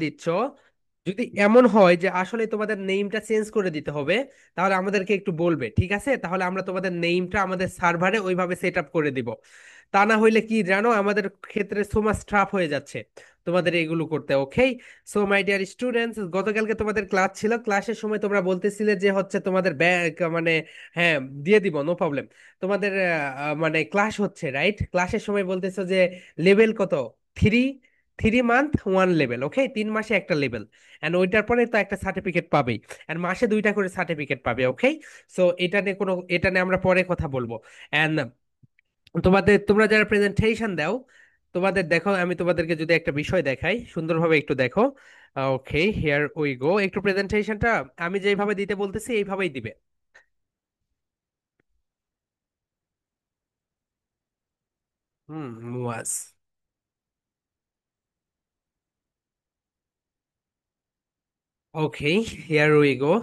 দিচ্ছ, যদি এমন হয় যে আসলে তোমাদের নেমটা চেঞ্জ করে দিতে হবে, তাহলে আমাদেরকে একটু বলবে, ঠিক আছে? তাহলে আমরা তোমাদের নেমটা আমাদের সার্ভারে ওইভাবে সেট আপ করে দিব। তা না হইলে কি জানো, আমাদের ক্ষেত্রে সো মাচ ট্রাফ হয়ে যাচ্ছে তোমাদের এগুলো করতে। ওকে, সো মাই ডিয়ার স্টুডেন্টস, গতকালকে তোমাদের ক্লাস ছিল, ক্লাসের সময় তোমরা বলতেছিলে যে হচ্ছে তোমাদের ব্যাগ মানে, হ্যাঁ দিয়ে দিব, নো প্রবলেম। তোমাদের মানে ক্লাস হচ্ছে, রাইট? ক্লাসের সময় বলতেছো যে লেভেল কত, 3, 3 মান্থ 1 লেভেল, ওকে, 3 মাসে একটা লেভেল। এন্ড ওইটার পরে তো একটা সার্টিফিকেট পাবেই, এন্ড মাসে দুইটা করে সার্টিফিকেট পাবে, ওকে। সো এটা নিয়ে আমরা পরে কথা বলবো। এন্ড তোমরা যারা প্রেজেন্টেশন দাও, তোমাদের দেখো, আমি তোমাদেরকে যদি একটা বিষয় দেখাই সুন্দরভাবে, একটু দেখো। ওকে, হিয়ার উই গো, একটু প্রেজেন্টেশনটা আমি যেভাবে দিতে বলতেছি এইভাবেই দিবে। মুয়াজ। ওকে, হিয়ার উই গো।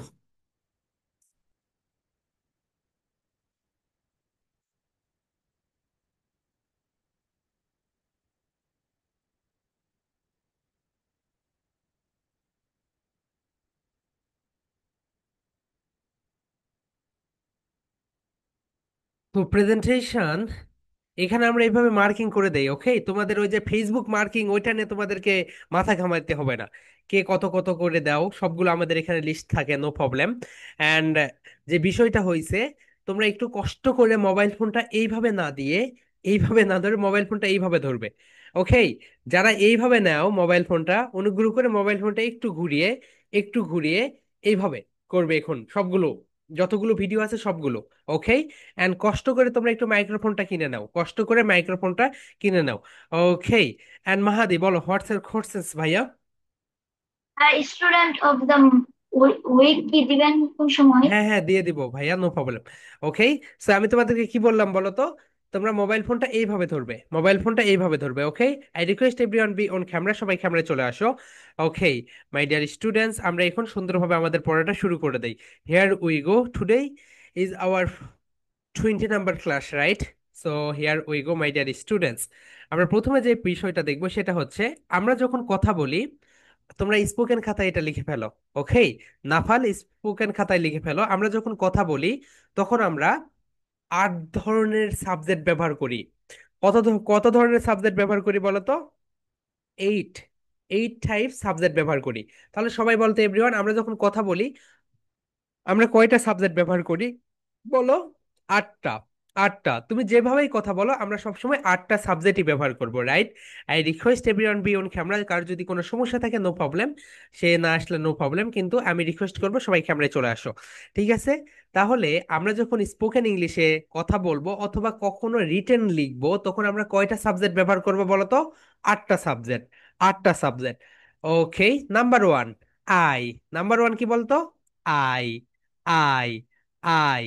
তো প্রেজেন্টেশন এখানে আমরা এইভাবে মার্কিং করে দেই, ওকে। তোমাদের ওই যে ফেসবুক মার্কিং, ওইটা নিয়ে তোমাদেরকে মাথা ঘামাইতে হবে না। কে কত কত করে দাও সবগুলো আমাদের এখানে লিস্ট থাকে, নো প্রবলেম। অ্যান্ড যে বিষয়টা হয়েছে, তোমরা একটু কষ্ট করে মোবাইল ফোনটা এইভাবে না দিয়ে, এইভাবে না ধরে মোবাইল ফোনটা এইভাবে ধরবে, ওকে। যারা এইভাবে নাও মোবাইল ফোনটা, অনুগ্রহ করে মোবাইল ফোনটা একটু ঘুরিয়ে, একটু ঘুরিয়ে এইভাবে করবে এখন সবগুলো, যতগুলো ভিডিও আছে সবগুলো, ওকে। এন্ড কষ্ট করে তোমরা একটু মাইক্রোফোনটা কিনে নাও, কষ্ট করে মাইক্রোফোনটা কিনে নাও, ওকে। এন্ড মাহাদি বলো, হোয়াটসঅ্যাপ কোর্সেস ভাইয়া? স্টুডেন্ট অফ দ্য উইক কি দিবেন কোন সময়? হ্যাঁ হ্যাঁ, দিয়ে দিব ভাইয়া, নো প্রবলেম। ওকে, সো আমি তোমাদেরকে কি বললাম বলো তো, তোমরা মোবাইল ফোনটা এইভাবে ধরবে, মোবাইল ফোনটা এইভাবে ধরবে, okay. I request everyone be on camera, সবাই ক্যামেরায় চলে আসো। ওকে, মাই ডিয়ার স্টুডেন্টস, আমরা এখন সুন্দরভাবে আমাদের পড়াটা শুরু করে দেই। Here we go, today is our 20 number class, right? So here we go my dear students. আমরা প্রথমে যে বিষয়টা দেখবো সেটা হচ্ছে, আমরা যখন কথা বলি, তোমরা স্পোকেন খাতায় এটা লিখে ফেলো, ওকে। নাফাল, স্পোকেন খাতায় লিখে ফেলো, আমরা যখন কথা বলি তখন আমরা 8 ধরনের সাবজেক্ট ব্যবহার করি। কত ধরনের সাবজেক্ট ব্যবহার করি বলো তো? 8। 8 টাইপ সাবজেক্ট ব্যবহার করি। তাহলে সবাই বলতো এভরিওয়ান, আমরা যখন কথা বলি আমরা কয়টা সাবজেক্ট ব্যবহার করি বলো? 8টা। 8টা, তুমি যেভাবেই কথা বলো আমরা সবসময় 8টা সাবজেক্টই ব্যবহার করব, right? I request everyone be on camera, কার যদি কোনো সমস্যা থাকে নো প্রবলেম, সে না আসলে নো প্রবলেম, কিন্তু আমি রিকোয়েস্ট করব সবাই ক্যামেরায় চলে আসো, ঠিক আছে? তাহলে আমরা যখন স্পোকেন ইংলিশে কথা বলবো অথবা কখনো রিটেন লিখবো, তখন আমরা কয়টা সাবজেক্ট ব্যবহার করবো বলো তো? 8টা সাবজেক্ট। 8টা subject, okay. Number 1, I. Number 1 কি বলতো? I, I, I,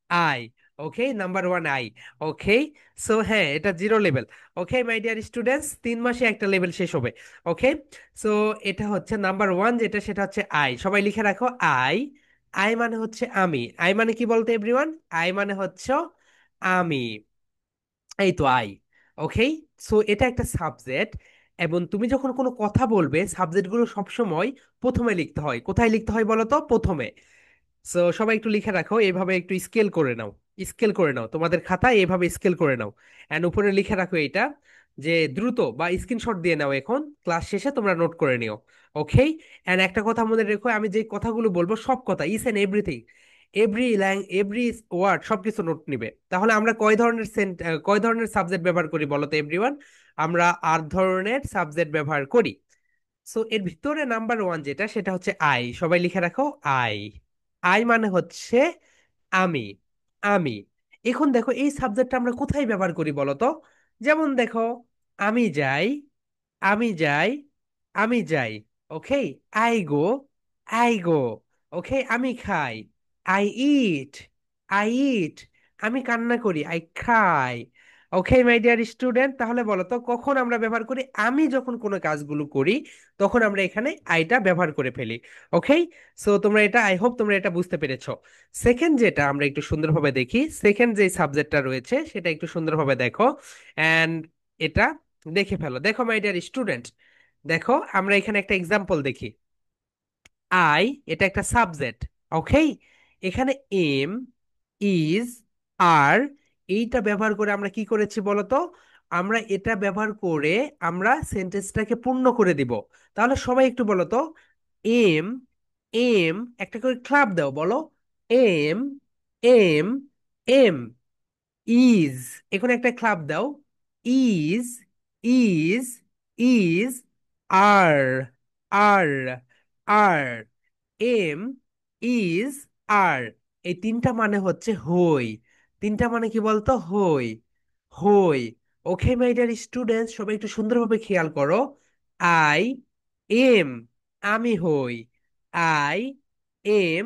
I, okay. Number 1 I, okay. So হ্যাঁ, এটা 0 level, okay my dear students, 3 মাসে একটা লেভেল শেষ হবে, ওকে। সো এটা হচ্ছে নাম্বার 1, যেটা সেটা হচ্ছে আই, সবাই লিখে রাখো আই। আই মানে হচ্ছে আমি, আই মানে কি বলতো এভরিওয়ান? আই মানে হচ্ছে আমি, এই তো আই, ওকে। সো এটা একটা সাবজেক্ট, এবং তুমি যখন কোনো কথা বলবে সাবজেক্টগুলো সবসময় প্রথমে লিখতে হয়। কোথায় লিখতে হয় বলো তো? প্রথমে। সো সবাই একটু লিখে রাখো, এইভাবে একটু স্কেল করে নাও, স্কেল করে নাও তোমাদের খাতায়, এইভাবে স্কেল করে নাও। এন্ড উপরে লিখে রাখো এটা, যে দ্রুত বা স্ক্রিনশট দিয়ে নাও, এখন ক্লাস শেষে তোমরা নোট করে নিও, ওকে। এন্ড একটা কথা মনে রেখো, আমি যে কথাগুলো বলবো সব কথা, ইস এন্ড এভরিথিং, এভরি ওয়ার্ড সবকিছু নোট নিবে। তাহলে আমরা কয় ধরনের সাবজেক্ট ব্যবহার করি বলো তো এভরিওয়ান? আমরা 8 ধরনের সাবজেক্ট ব্যবহার করি। সো এর ভিতরে নাম্বার 1 যেটা সেটা হচ্ছে আই, সবাই লিখে রাখো আই। আই মানে হচ্ছে আমি, আমি। এখন দেখো এই সাবজেক্টটা আমরা কোথায় ব্যবহার করি বলো তো? যেমন দেখো, আমি যাই, আমি যাই, আমি যাই, ওকে। আই গো, আই গো, ওকে। আমি খাই, আই ইট, আই ইট। আমি কান্না করি, I Cry, okay my dear student. তাহলে বলো তো কখন আমরা ব্যবহার করি? আমি যখন কোনো কাজগুলো করি তখন আমরা এখানে আইটা ব্যবহার করে ফেলি, ওকে। সো তোমরা এটা, আই হোপ তোমরা এটা বুঝতে পেরেছো। সেকেন্ড যেটা আমরা একটু সুন্দরভাবে দেখি, সেকেন্ড যে সাবজেক্টটা রয়েছে সেটা একটু সুন্দরভাবে দেখো। অ্যান্ড এটা দেখে ফেলো, দেখো মাই ডিয়ার স্টুডেন্ট, দেখো আমরা এখানে একটা এক্সাম্পল দেখি। আই, এটা একটা সাবজেক্ট। ওকে, এখানে এম, ইজ, আর, এইটা ব্যবহার করে আমরা কি করেছি বলতো? আমরা এটা ব্যবহার করে আমরা সেন্টেন্সটাকে পূর্ণ করে দিব। তাহলে সবাই একটু বলো তো, এম, এম, একটা করে ক্লাব দাও, বলো এম, এম, এম। ইজ, এখন একটা ক্লাব দাও, is, is, is, are, are, are, am, is, are, এই তিনটা মানে হচ্ছে হই। তিনটা মানে কি বলতো? হই, হই। ওকে মাই ডিয়ার স্টুডেন্টস, সবাই একটু সুন্দরভাবে খেয়াল করো। আই এম, আমি হই। আই এম,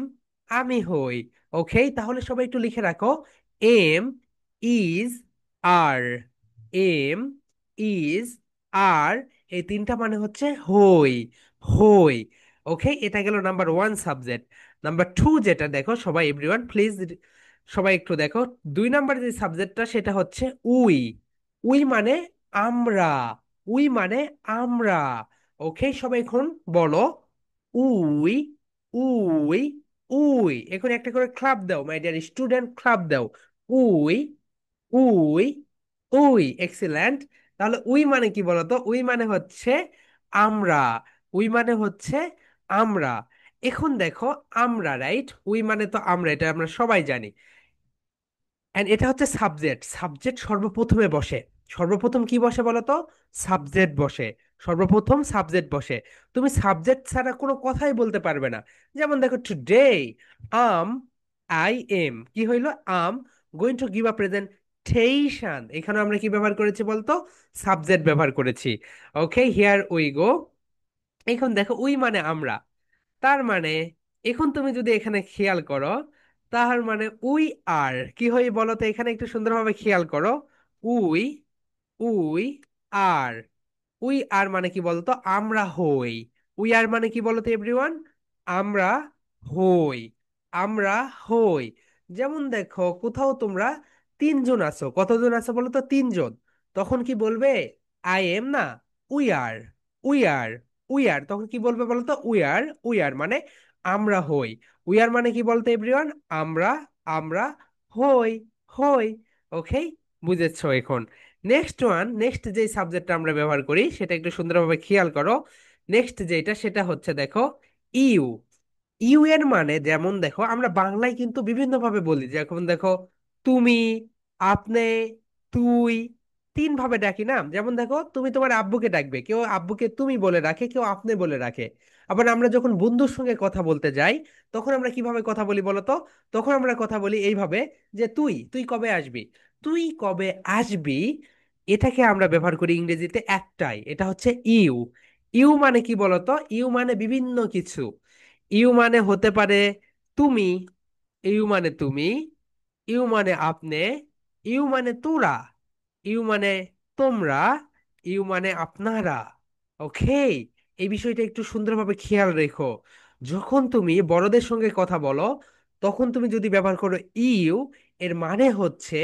আমি হই। ওকে, তাহলে সবাই একটু লিখে রাখো, am is are, am is are, এই তিনটা মানে হচ্ছে হই, হই। ওকে, এটা গেল number one subject. Number two যেটা দেখো সবাই, এভরিওয়ান প্লিজ, সবাই একটু দেখো। দুই নাম্বার যে সাবজেক্টটা সেটা হচ্ছে উই। উই মানে আমরা, উই মানে আমরা। ওকে, সবাই এখন বলো উই, উই, উই। এখন একটা করে ক্লাব দাও মাই ডিয়ার স্টুডেন্ট, ক্লাব দাও। We, we, we, excellent. তাহলে উই মানে কি বলতো? উই মানে হচ্ছে আমরা, উই মানে হচ্ছে আমরা। এখন দেখো, আমরা, রাইট? উই মানে তো আমরা, এটা আমরা সবাই জানি। এন্ড এটা হচ্ছে সাবজেক্ট, সাবজেক্ট সর্বপ্রথমে বসে। সর্বপ্রথম কি বসে বলতো? সাবজেক্ট বসে। সর্বপ্রথম সাবজেক্ট বসে। তুমি সাবজেক্ট ছাড়া কোনো কথাই বলতে পারবে না। যেমন দেখো, টুডে আম, আই এম, কি হইলো? I'm going to give a presentation, এখানে আমরা কি ব্যবহার করেছি বলতো? সাবজেক্ট ব্যবহার করেছি। Okay, here we go. এখন দেখো, উই মানে আমরা, তার মানে এখন তুমি যদি এখানে খেয়াল করো, তার মানে উই আর কি হই বলো তো? এখানে একটু সুন্দরভাবে খেয়াল করো। We, we are, we are মানে কি বলতো? আমরা হই। উই আর মানে কি বলতো এভরিওয়ান? আমরা হই, আমরা হই। যেমন দেখো, কোথাও তোমরা তিনজন আছো, কতজন আছো বলো তো? তিনজন। তখন কি বলবে? আই এম না, we are, we are, we are. তখন কি বলবে বলো তো? উই আর, উই আর মানে আমরা হই। উই আর মানে কি বলতো এভরিওয়ান? আমরা, আমরা হই, হই। ওকে, বুঝেছো এখন? নেক্সট ওয়ান, নেক্সট যে সাবজেক্টটা আমরা ব্যবহার করি সেটা একটু সুন্দরভাবে খেয়াল করো। নেক্সট যেটা সেটা হচ্ছে দেখো, ইউ। ইউ এর মানে, যেমন দেখো আমরা বাংলায় কিন্তু বিভিন্ন ভাবে বলি, যেমন দেখো তুমি, আপনি, তুই, তিন ভাবে ডাকি না? যেমন দেখো, তুমি তোমার আব্বুকে ডাকবে, কেউ আব্বুকে তুমি বলে রাখে, কেউ আপনি বলে রাখে। আবার আমরা যখন বন্ধুর সঙ্গে কথা বলতে যাই, তখন আমরা কিভাবে কথা বলি বলতো? তখন আমরা কথা বলি এইভাবে, যে তুই, তুই কবে আসবি? তুই কবে আসবি, এটাকে আমরা ব্যবহার করি ইংরেজিতে একটাই, এটা হচ্ছে ইউ। ইউ মানে কি বলতো? ইউ মানে বিভিন্ন কিছু। ইউ মানে হতে পারে তুমি, ইউ মানে তুমি, ইউ মানে আপনি, ইউ মানে তোরা, ইউ মানে তোমরা, ইউ মানে আপনারা। ওকে, এই বিষয়টা একটু সুন্দরভাবে খেয়াল রেখো। যখন তুমি বড়দের সঙ্গে কথা বলো, তখন তুমি যদি ব্যবহার করো ইউ, এর মানে হচ্ছে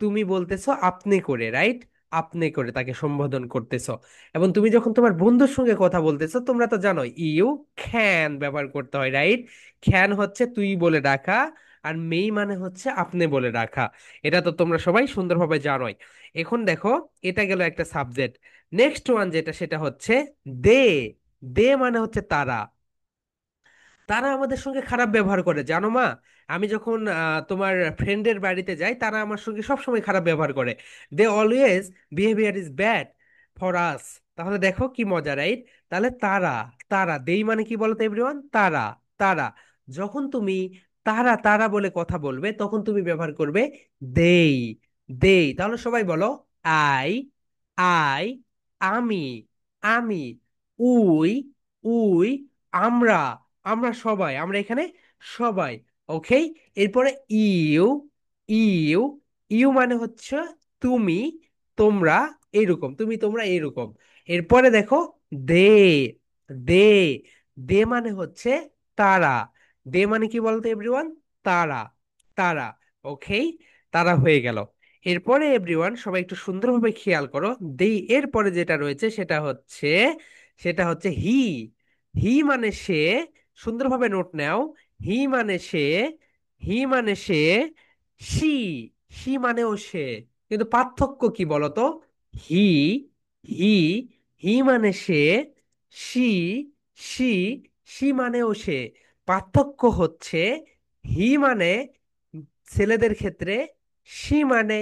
তুমি বলতেছো আপনি করে, রাইট? আপনি করে তাকে সম্বোধন করতেছো। এবং তুমি যখন তোমার বন্ধুর সঙ্গে কথা বলতেছো, তোমরা তো জানো ইউ ক্যান ব্যবহার করতে হয়, রাইট? ক্যান হচ্ছে তুই বলে ডাকা, আর মেই মানে হচ্ছে আপনি বলে রাখা। এটা তো তোমরা সবাই সুন্দরভাবে জানোই। এখন দেখো, এটা গেল একটা সাবজেক্ট। নেক্সট ওয়ান যেটা সেটা হচ্ছে দে। দে মানে হচ্ছে তারা। তারা আমাদের সঙ্গে খারাপ ব্যবহার করে, জানো মা? আমি যখন তোমার ফ্রেন্ডের বাড়িতে যাই, তারা আমার সঙ্গে সবসময় খারাপ ব্যবহার করে। They always behaviour is bad for us. তাহলে দেখো কি মজা, রাইট? তাহলে তারা, তারা, দেই মানে কি বলতো এভরিওয়ান? তারা, তারা। যখন তুমি তারা, তারা বলে কথা বলবে, তখন তুমি ব্যবহার করবে দেই, দেই। তাহলে সবাই বলো, আই, আই, আমি, আমি, উই, উই, আমরা, আমরা সবাই, আমরা এখানে সবাই। ওকে, এরপরে ইউ, ইউ, ইউ মানে হচ্ছে তুমি, তোমরা, এরকম, তুমি তোমরা এরকম। এরপরে দেখো দে, দে, দে মানে হচ্ছে তারা। দে মানে কি বলতো এভরিওয়ান? তারা, তারা। ওকে, তারা হয়ে গেল। এরপরে এভরিওয়ান সবাই একটু সুন্দরভাবে খেয়াল করো, দে এরপরে যেটা রয়েছে সেটা হচ্ছে সেটা হচ্ছে হি। হি মানে সে, সুন্দরভাবে নোট নাও। হি মানে সে, হি মানে সে। সি, সি মানেও সে। কিন্তু পার্থক্য কি বলতো? হি, হি, হি মানে সে। সি, সি, সি মানেও সে। পার্থক্য হচ্ছে হি মানে ছেলেদের ক্ষেত্রে, সি মানে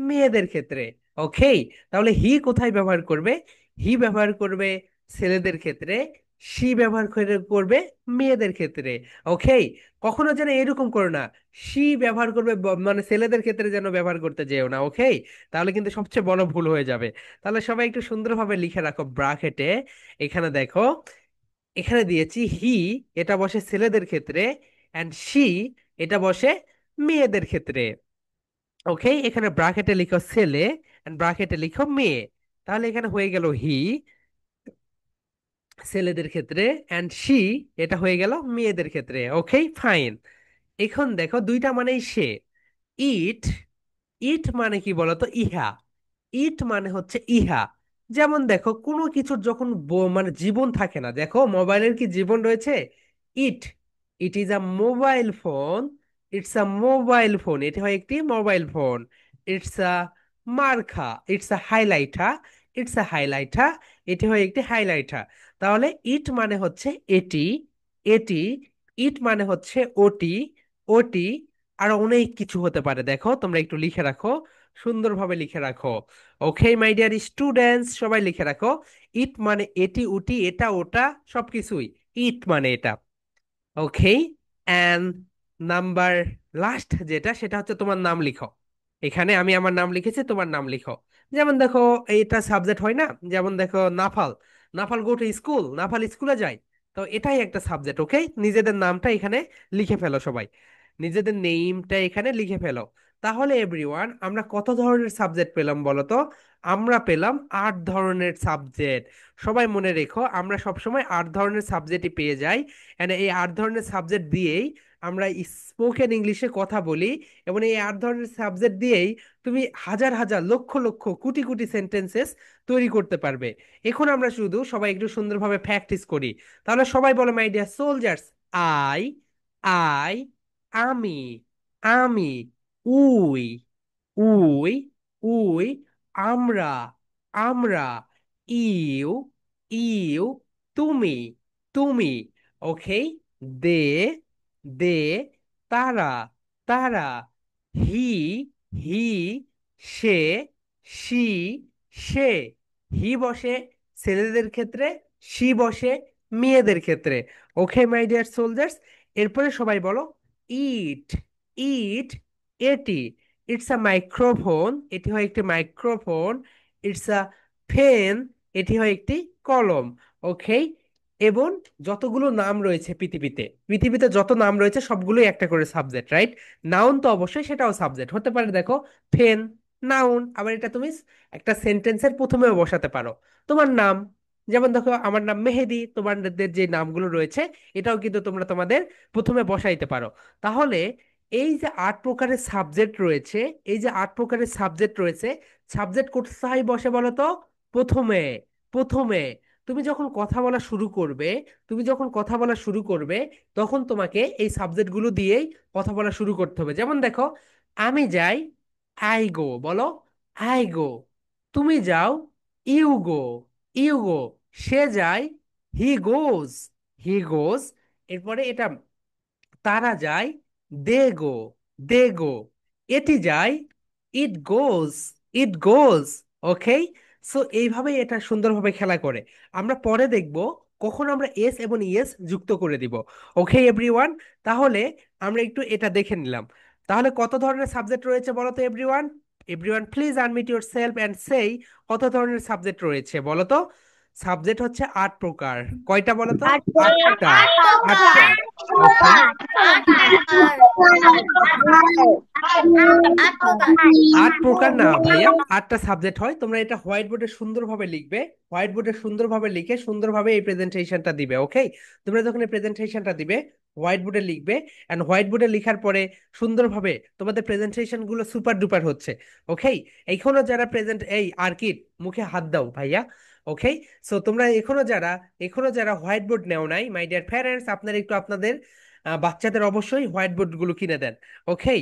মেয়েদের ক্ষেত্রে। ওকে, তাহলে হি কোথায় ব্যবহার করবে? হি ব্যবহার করবে ছেলেদের ক্ষেত্রে, সি ব্যবহার করবে মেয়েদের ক্ষেত্রে। ওকে, কখনো যেন এরকম করো না, সি ব্যবহার করবে মানে ছেলেদের ক্ষেত্রে যেন ব্যবহার করতে যেও না। ওকে, তাহলে কিন্তু সবচেয়ে বড় ভুল হয়ে যাবে। তাহলে সবাই একটু সুন্দরভাবে লিখে রাখো ব্রাকেটে। এখানে দেখো, এখানে দিয়েছি হি, এটা বসে ছেলেদের ক্ষেত্রে, অ্যান্ড সি, এটা বসে মেয়েদের ক্ষেত্রে। ওকে, এখানে ব্রাকেটে লিখো ছেলে, এন্ড ব্রাকেটে লিখো মেয়ে। তাহলে এখানে হয়ে গেল হি ছেলেদের ক্ষেত্রে, অ্যান্ড সি, এটা হয়ে গেল মেয়েদের ক্ষেত্রে। ওকে, ফাইন। এখন দেখো দুইটা মানেই সে। ইট, ইট মানে কি বলতো? ইহা। ইট মানে হচ্ছে ইহা। যেমন দেখো কোনো কিছুর যখন মানে জীবন থাকে না, দেখো মোবাইলের কি জীবন রয়েছে? It, it is a mobile phone. It's a mobile phone, এটি হয় একটি mobile phone. It's a marker, it's a highlighter. It's a highlighter, এটি হয় একটি হাইলাইটার। তাহলে ইট মানে হচ্ছে এটি, এটি। ইট মানে হচ্ছে ওটি, ওটি। আর অনেক কিছু হতে পারে, দেখো তোমরা একটু লিখে রাখো, সুন্দরভাবে লিখে রাখো। ওকে মাই ডিয়ার স্টুডেন্টস, সবাই লিখে রাখো। ইট মানে এটি উটি এটা ওটা সবকিছুই, ইট মানে এটা। ওকে, অ্যান্ড নাম্বার লাস্ট যেটা, সেটা হচ্ছে তোমার নাম লিখো। এখানে আমি আমার নাম লিখেছি, তোমার নাম লিখো। যেমন দেখো এইটা সাবজেক্ট হয় না? যেমন দেখো নাফাল, নাফাল গো টু স্কুল, নাফাল স্কুলে যায়। তো এটাই একটা সাবজেক্ট। ওকে, নিজেদের নামটা এখানে লিখে ফেলো সবাই, নিজেদের নেমটা এখানে লিখে ফেলো। তাহলে এভরিওয়ান, আমরা কত ধরনের সাবজেক্ট পেলাম বলো তো? আমরা পেলাম 8 ধরনের সাবজেক্ট। সবাই মনে রেখো, আমরা সবসময় 8 ধরনের সাবজেক্টই পেয়ে যাই। এন্ড এই 8 ধরনের সাবজেক্ট দিয়েই আমরা স্পোকেন ইংলিশে কথা বলি। এবং এই 8 ধরনের সাবজেক্ট দিয়েই তুমি হাজার হাজার লক্ষ লক্ষ কোটি কোটি সেন্টেন্সেস তৈরি করতে পারবে। এখন আমরা শুধু সবাই একটু সুন্দরভাবে প্র্যাকটিস করি। তাহলে সবাই বলো my dear soldiers. I, I, আমি, আমি। We, we, we. আমরা, আমরা। You, you. তুমি, তুমি। ওকে, দে, দে। তারা, তারা। হি, হি, সে, সি, সে। হি বসে ছেলেদের ক্ষেত্রে, সি বসে মেয়েদের ক্ষেত্রে। ওকে মাই ডিয়ার সোলজার্স, এরপরে সবাই বলো ইট, ইট, এটি। ইটস আ মাইক্রোফোন, এটি হয় একটি মাইক্রোফোন। ইটস আ পেন, এটি হয় একটি কলম। ওকে, এবং যতগুলো নাম রয়েছে পৃথিবীতে, পৃথিবীতে যত নাম রয়েছে সবগুলোই একটা করে সাবজেক্ট, রাইট? নাউন তো অবশ্যই সেটাও সাবজেক্ট হতে পারে। দেখো পেন, নাউন। আবার এটা তুমি একটা সেন্টেন্সের প্রথমেও বসাতে পারো, তোমার নাম। যেমন দেখো আমার নাম মেহেদি, তোমাদের যে নামগুলো রয়েছে এটাও কিন্তু তোমরা তোমাদের প্রথমে বসাইতে পারো। তাহলে এই যে 8 প্রকারের সাবজেক্ট রয়েছে, এই যে 8 প্রকারের সাবজেক্ট রয়েছে, সাবজেক্ট কোথায় বসে বলো তো? প্রথমে, প্রথমে। তুমি যখন কথা বলা শুরু করবে, তুমি যখন কথা বলা শুরু করবে, তখন তোমাকে এই সাবজেক্টগুলো দিয়েই কথা বলা শুরু করতে হবে। যেমন দেখো, আমি যাই, আই গো, বলো আই গো। তুমি যাও, ইউ গো, ইউ গো। সে যায়, হি গোজ, হি গোজ। এরপরে এটা, তারা যায়, দে গো, দে গো। এটি যায়, ইট গোজ, ইট গোজ। ওকে, সো এইভাবেই এটা সুন্দরভাবে খেলা করে। আমরা পরে দেখব কখন আমরা এস এবং ইএস যুক্ত করে দিব। ওকে এভরিওয়ান, তাহলে আমরা একটু এটা দেখে নিলাম। তাহলে কত ধরনের সাবজেক্ট রয়েছে বলো তো everyone? Everyone please unmute your self and সেই, কত ধরনের সাবজেক্ট রয়েছে বলো তো? সাবজেক্ট হচ্ছে 8 প্রকার। কয়টা বলো তো? আট আটটা, প্রকার। আটটা। ওকে, আট প্রকার। 8 প্রকার না ভাইয়া, 8টা সাবজেক্ট হয়। তোমরা এটা হোয়াইট বোর্ডে সুন্দরভাবে লিখবে, হোয়াইট বোর্ডে সুন্দরভাবে লিখে সুন্দরভাবে এই প্রেজেন্টেশনটা দিবে। ওকে, তোমরা যখন এই প্রেজেন্টেশনটা দিবে হোয়াইট বোর্ডে লিখবে, এন্ড হোয়াইট বোর্ডে লেখার পরে সুন্দরভাবে তোমাদের প্রেজেন্টেশন গুলো সুপার ডুপার হচ্ছে। ওকে, এইখানে যারা প্রেজেন্ট, এই আর কি মুখে হাত দাও ভাইয়া, ওকে, সো তোমরা এখনো যারা হোয়াইট বোর্ড নেও নাই, মাই ডিয়ার প্যারেন্টস, আপনারা একটু আপনাদের বাচ্চাদের অবশ্যই হোয়াইট বোর্ড গুলো কিনে দেন। ওকে,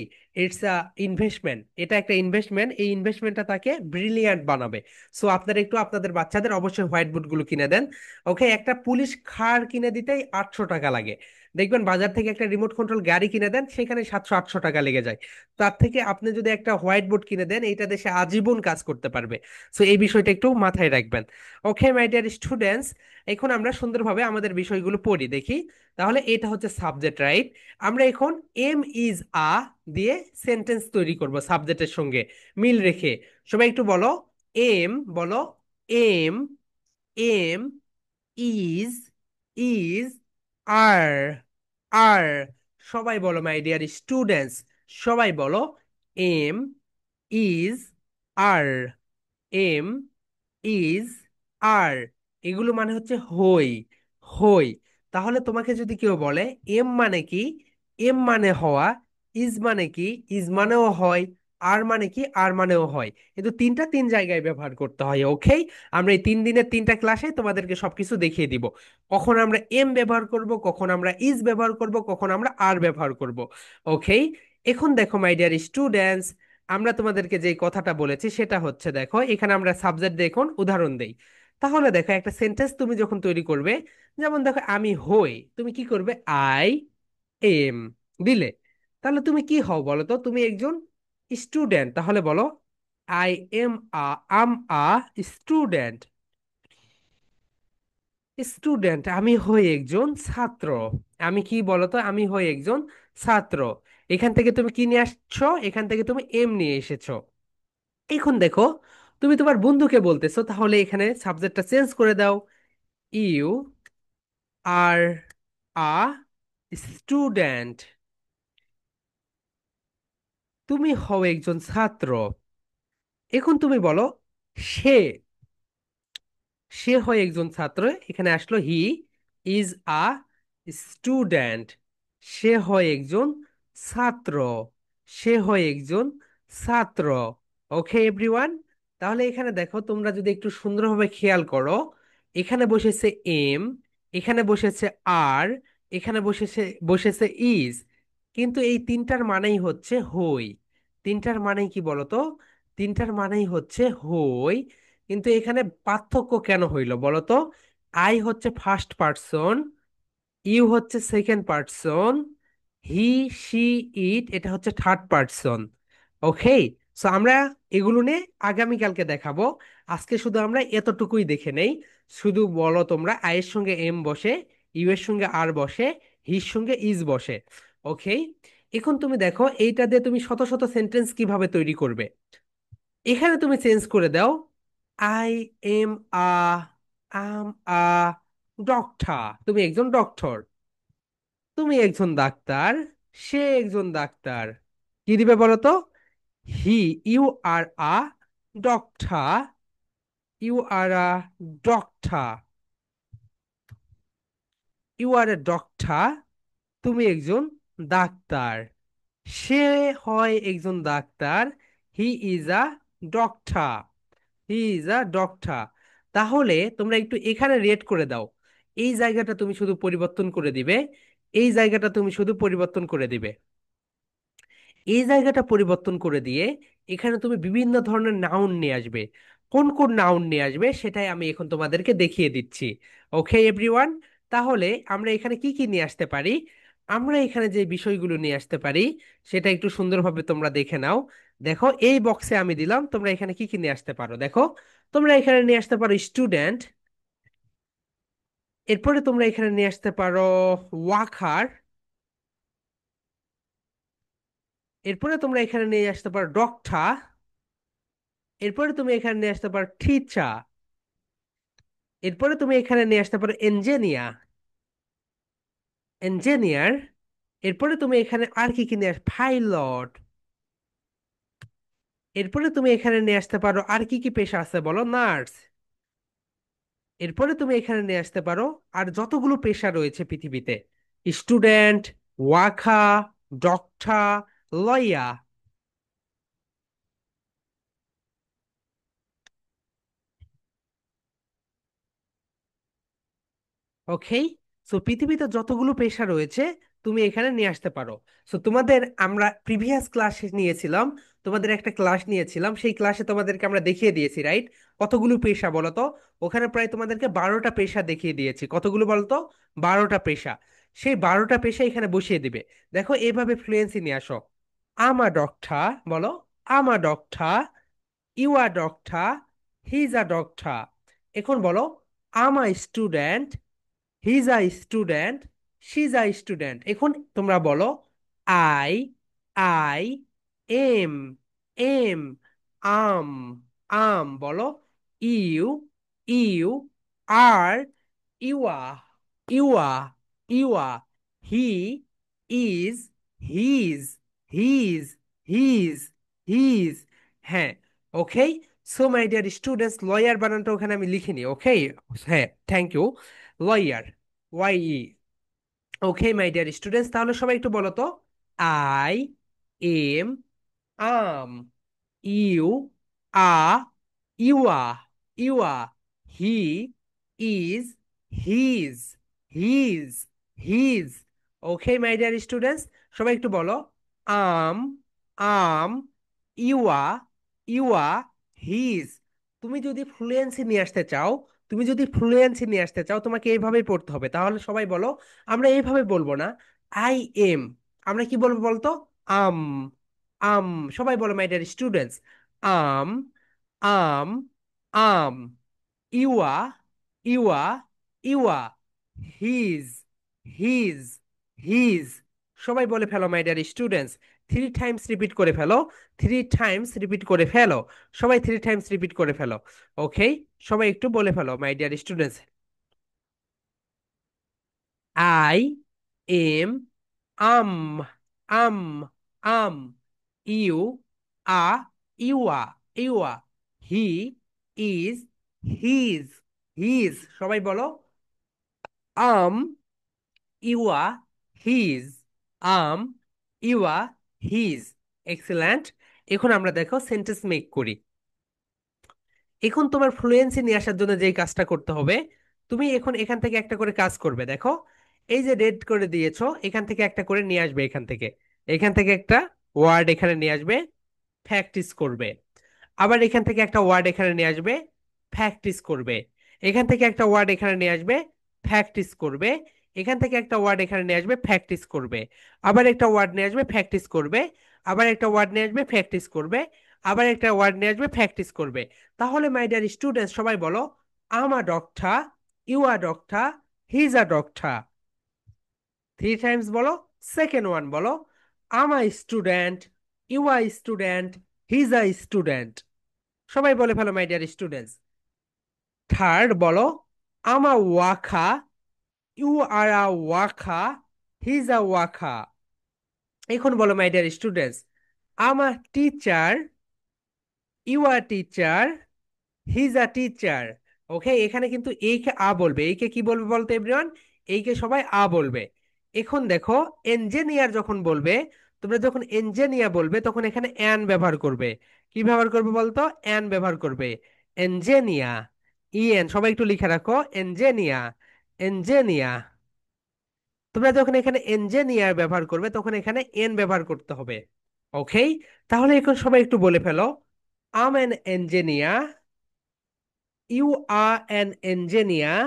ইটস আ ইনভেস্টমেন্ট, এটা একটা ইনভেস্টমেন্ট, এই ইনভেস্টমেন্টটা তাকে ব্রিলিয়ান্ট বানাবে। সো আপনারা একটু আপনাদের বাচ্চাদের অবশ্যই হোয়াইট বোর্ড গুলো কিনে দেন। ওকে, একটা পুলিশ কার কিনে দিতেই 800 টাকা লাগে। দেখবেন বাজার থেকে একটা রিমোট কন্ট্রোল গাড়ি কিনে দেন, সেখানে 700-800 টাকা লেগে যায়। তার থেকে আপনি যদি একটা হোয়াইট বোর্ড কিনে দেন, এইটা দেশে আজীবন কাজ করতে পারবে। সো এই বিষয়টা একটু মাথায় রাখবেন। ওকে মাই ডিয়ার স্টুডেন্টস, এখন আমরা সুন্দরভাবে আমাদের বিষয়গুলো পড়ি দেখি। তাহলে এটা হচ্ছে সাবজেক্ট, রাইট? আমরা এখন এম ইজ আ দিয়ে সেন্টেন্স তৈরি করব সাবজেক্টের সঙ্গে মিল রেখে। সবাই একটু বলো, এম বলো, am, am is, is are, are. সবাই বলো মাই ডিয়ার স্টুডেন্টস, সবাই বলো, am is are, am is are. এগুলো মানে হচ্ছে হই, হই। তাহলে তোমাকে যদি কেউ বলে এম মানে কি, এম মানে হওয়া, ইজ মানে কি, ইজ মানেও হয়, আর মানে কি, আর মানেও হয়। কিন্তু তিনটা তিন জায়গায় ব্যবহার করতে হয়। ওকে, আমরা এই 3 দিনের 3টা ক্লাসে তোমাদেরকে সবকিছু দেখিয়ে দিব, কখন আমরা এম ব্যবহার করব, কখন আমরা ইজ ব্যবহার করব, কখন আমরা আর ব্যবহার করব। ওকে, এখন দেখো মাই ডিয়ার স্টুডেন্টস, আমরা তোমাদেরকে যে কথাটা বলেছি সেটা হচ্ছে, দেখো এখানে আমরা সাবজেক্ট দেখুন উদাহরণ দেই। তাহলে দেখো একটা সেন্টেন্স তুমি যখন তৈরি করবে, যেমন দেখো আমি হই, তুমি কি করবে, আই এম দিলে। তাহলে তুমি কি হও বলো তো, তুমি একজন স্টুডেন্ট। তাহলে বলো, I am I'm a student, student আমি হই একজন ছাত্র। আমি কি বলতো, আমি হই একজন ছাত্র। এখান থেকে তুমি কি নিয়ে আসছো, এখান থেকে তুমি এম নিয়ে এসেছো। এখন দেখো তুমি তোমার বন্ধুকে বলতেছো, তাহলে এখানে সাবজেক্টটা চেঞ্জ করে দাও। ইউ আর আ স্টুডেন্ট, তুমি হও একজন ছাত্র। এখন তুমি বলো, সে, সে হয় একজন ছাত্র। এখানে আসলো হি ইজ আ স্টুডেন্ট, সে হয় একজন ছাত্র, সে হয় একজন ছাত্র। ওকে এভরিওয়ান, তাহলে এখানে দেখো তোমরা যদি একটু সুন্দরভাবে খেয়াল করো, এখানে বসেছে এম, এখানে বসেছে আর, এখানে বসেছে ইজ। কিন্তু এই তিনটার মানেই হচ্ছে হই। তিনটার মানেই কি বলতো, তিনটার মানেই হচ্ছে হই। কিন্তু এখানে পার্থক্য কেন হইলো বলতো, আই হচ্ছে ফার্স্ট পার্সন, ইউ হচ্ছে সেকেন্ড পার্সন, হি, সি, ইট এটা হচ্ছে থার্ড পার্সন। ওকে, সো আমরা এগুলো নিয়ে আগামীকালকে দেখাবো। আজকে শুধু আমরা এতটুকুই দেখে নেই। শুধু বলো তোমরা, আই এর সঙ্গে এম বসে, ইউ এর সঙ্গে আর বসে, হির সঙ্গে ইজ বসে। ওকে, এখন তুমি দেখো এইটা দিয়ে তুমি শত শত সেন্টেন্স কিভাবে তৈরি করবে। এখানে তুমি চেঞ্জ করে দাও, I am a I'm a doctor, তুমি একজন ডক্টর, তুমি একজন ডাক্তার, সে একজন ডাক্তার। কি দিবে বলো তো, he, you are a doctor, you are a doctor, you are a doctor, তুমি একজন ডাক্তার। সে হয় একজন ডাক্তার, he is a doctor, he is a doctor. তাহলে তোমরা একটু এখানে রেট করে দাও, এই জায়গাটা তুমি শুধু পরিবর্তন করে দিবে, এই জায়গাটা তুমি শুধু পরিবর্তন করে দিবে, এই জায়গাটা পরিবর্তন করে দিয়ে এখানে তুমি বিভিন্ন ধরনের নাউন নিয়ে আসবে। কোন কোন নাউন নিয়ে আসবে সেটাই আমি এখন তোমাদেরকে দেখিয়ে দিচ্ছি। ওকে এভরিওয়ান, তাহলে আমরা এখানে কি কি নিয়ে আসতে পারি, আমরা এখানে যে বিষয়গুলো নিয়ে আসতে পারি সেটা একটু সুন্দরভাবে তোমরা দেখে নাও। দেখো এই বক্সে আমি দিলাম, তোমরা এখানে কি কি নিয়ে আসতে পারো দেখো। তোমরা এখানে নিয়ে আসতে পারো স্টুডেন্ট, এরপরে তোমরা এখানে নিয়ে আসতে পারো ওয়াকার, এরপরে তোমরা এখানে নিয়ে আসতে পারো ডক্টর, এরপরে তুমি এখানে নিয়ে আসতে পারো টিচার, এরপরে তুমি এখানে নিয়ে আসতে পারো ইঞ্জিনিয়ার, ইঞ্জিনিয়ার। এরপরে তুমি এখানে আর কি কি নিয়ে পাইলট, এরপরে তুমি এখানে নিয়ে আসতে পারো আর কি কি পেশা আছে বলো, নার্স। এরপরে তুমি এখানে নিয়ে আসতে পারো আর যতগুলো পেশা রয়েছে পৃথিবীতে, স্টুডেন্ট, ওয়াকা, ডক্টর, লয়ার। ওকে, সো পৃথিবীতে যতগুলো পেশা রয়েছে তুমি এখানে নিয়ে আসতে পারো। সো তোমাদের আমরা প্রিভিয়াস ক্লাস নিয়েছিলাম, তোমাদের একটা ক্লাস নিয়েছিলাম, সেই ক্লাসে তোমাদেরকে আমরা দেখিয়ে দিয়েছি, রাইট? কতগুলো পেশা বলো তো? ওখানে প্রায় তোমাদেরকে 12টা পেশা দেখিয়ে দিয়েছি। কতগুলো বলো তো? 12টা পেশা। সেই 12টা পেশা এখানে বসিয়ে দিবে। দেখো এইভাবে ফ্লুয়েন্সি নিয়ে আসো। আমা ডক্টর, বলো। I'm a doctor, you are doctor, he is a doctor. এখন বলো, I'm a student, he is a student, she is a student. এখন তোমরা বলো, I, I am, am I'm, I'm বলো। You, you are, you're, you're, you're. He is, he's, he's, he's, he's. হ্যাঁ, okay. So my dear students, lawyer বানানটা ওখানে আমি লিখিনি, okay? হ্যাঁ, thank you. Lawyer, Y E. Okay my dear students, তাহলে সবাই একটু বলো তো। I am, I'm, you a, you're, you're. He is, he's, he's, he's. Okay my dear students, সবাই একটু বলো। I'm, I'm, you're, you're, he's. তুমি যদি ফ্লুয়েন্সি নিয়ে আসতে চাও, তুমি যদি ফ্লুয়েন্সি নিয়ে আসতে চাও, তোমাকে এইভাবেই পড়তে হবে। তাহলে সবাই বলো, আমরা এইভাবে বলবো না। আই এম, আমরা কি বলবো বলতো? আম, আম। সবাই বলো my dear students. I'm, I'm, I'm. You're, you're, you're. He's, he's, he's. সবাই বলে ফেলো my dear students. 3 times repeat করে ফেলো, 3 টাইমস রিপিট করে ফেলো। সবাই 3 টাইমস রিপিট করে ফেলো। ওকে, সবাই একটু বলে ফেলো my dear students. I am, I'm, I'm, I'm. You a, you're, you're. He is, he's, he's. সবাই বলো, I'm, you're, he's, I'm, you're, he's. Excellent. এখন আমরা দেখো সেন্টেন্স মেক করি। এখন তোমার ফ্লুয়েন্সি নিয়ে আসার জন্য যেই কাজটা করতে হবে, তুমি এখন এখান থেকে একটা করে কাজ করবে। দেখো, এই যে রেড করে দিয়েছো, এখান থেকে একটা করে নিয়ে আসবে। এখান থেকে, এখান থেকে একটা ওয়ার্ড এখানে নিয়ে আসবে, প্র্যাকটিস করবে। আবার এখান থেকে একটা ওয়ার্ড এখানে নিয়ে আসবে, প্র্যাকটিস করবে। এখান থেকে একটা ওয়ার্ড এখানে নিয়ে আসবে, প্র্যাকটিস করবে। এখান থেকে একটা ওয়ার্ড এখানে নিয়ে আসবে, প্র্যাকটিস করবে। আবার একটা ওয়ার্ড নিয়ে আসবে, প্র্যাকটিস করবে। আবার একটা ওয়ার্ড নিয়ে আসবে, প্র্যাকটিস করবে। আবার একটা ওয়ার্ড নিয়ে আসবে, প্র্যাকটিস করবে। তাহলে মাই ডিয়ার স্টুডেন্টস, সবাই বলো, I'm a doctor, you are doctor, he is a doctor. 3 times বলো। সেকেন্ড ওয়ান বলো, I'm a student, you are student, he is a student. সবাই বলে ফেলো মাই ডিয়ার স্টুডেন্টস। থার্ড বলো, I'm a walker, you are a walker, he is a walker. এখন বলো my dear students, I'm a teacher, you are teacher, he is a teacher. Okay, এখানে কিন্তু এই কে আ বলবে। এই কে কি বলবে বলতো এভরিওয়ান? এই কে সবাই আ বলবে। এখন দেখো, ইঞ্জিনিয়ার যখন বলবে, তোমরা যখন ইঞ্জিনিয়ার বলবে, তখন এখানে অ্যান ব্যবহার করবে। কি ব্যবহার করবে বলতো? অ্যান ব্যবহার করবে। Engineer, E N. সবাই একটু লিখে রাখো, ইঞ্জিনিয়ার, ইঞ্জিনিয়ার। তোমরা যখন এখানে ইঞ্জিনিয়ার ব্যবহার করবে, তখন এখানে এন ব্যবহার করতে হবে। ওকে, তাহলে এখন সবাই একটু বলে ফেলো, I'm an engineer, you are an engineer,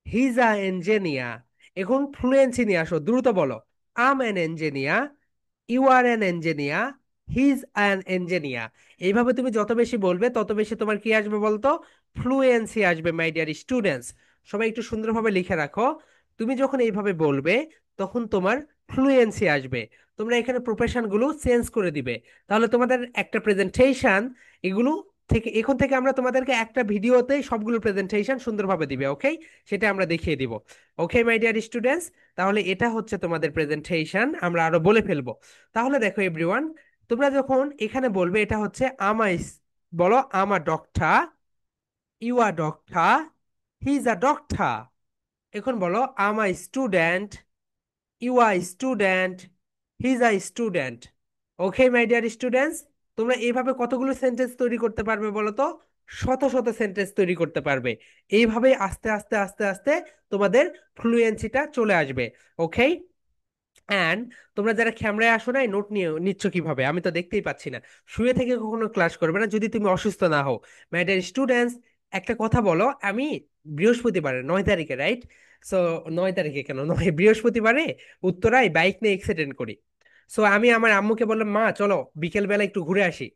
he is a engineer. এখন ফ্লুয়েন্সি নিয়ে আসো, দ্রুত বলো। I'm an engineer, you are an engineer, he is an engineer. এইভাবে তুমি যত বেশি বলবে, তত বেশি তোমার কি আসবে বলতো? ফ্লুয়েন্সি আসবে মাই ডিয়ার স্টুডেন্টস। সবাই একটু সুন্দরভাবে লিখে রাখো। তুমি যখন এইভাবে বলবে, তখন তোমার ফ্লুয়েন্সি আসবে। তোমরা এখানে প্রফেশন গুলো চেঞ্জ করে দিবে। তাহলে তোমাদের একটা প্রেজেন্টেশন, এগুলো থেকে এখন থেকে আমরা তোমাদেরকে একটা ভিডিওতে সবগুলো প্রেজেন্টেশন সুন্দরভাবে দিবে। ওকে, সেটা আমরা দেখিয়ে দিব। ওকে মাই ডিয়ার স্টুডেন্টস, তাহলে এটা হচ্ছে তোমাদের প্রেজেন্টেশন। আমরা আরো বলে ফেলবো। তাহলে দেখো এভরিওয়ান, তোমরা যখন এখানে বলবে, এটা হচ্ছে আমাই, বলো, I'm a doctor, you are doctor, he is a doctor. এখন বলো, I'm a student, you are student, he is a student. Okay my dear students, তোমরা এইভাবে কতগুলো সেন্টেন্স তৈরি করতে পারবে বলো তো? শত শত সেন্টেন্স তৈরি করতে পারবে। এইভাবে আস্তে আস্তে আস্তে আস্তে তোমাদের ফ্লুয়েন্সিটা চলে আসবে। ওকে। অ্যান্ড তোমরা যারা ক্যামেরায় আসো নাই, নোট নিয়ে নিচ্ছ কিভাবে আমি তো দেখতেই পাচ্ছি না। শুয়ে থেকে কখনো ক্লাস করবে না যদি তুমি অসুস্থ না হও। মাই ডিয়ার স্টুডেন্টস, একটা কথা বলো, আমি বৃহস্পতিবারে 9 তারিখে, রাইট? সো 9 তারিখে কেন, নয়, বৃহস্পতিবারে উত্তরায় বাইক নিয়ে এক্সিডেন্ট করি। সো আমি আমার আম্মুকে বললাম, মা চলো বিকেল বেলা একটু ঘুরে আসি।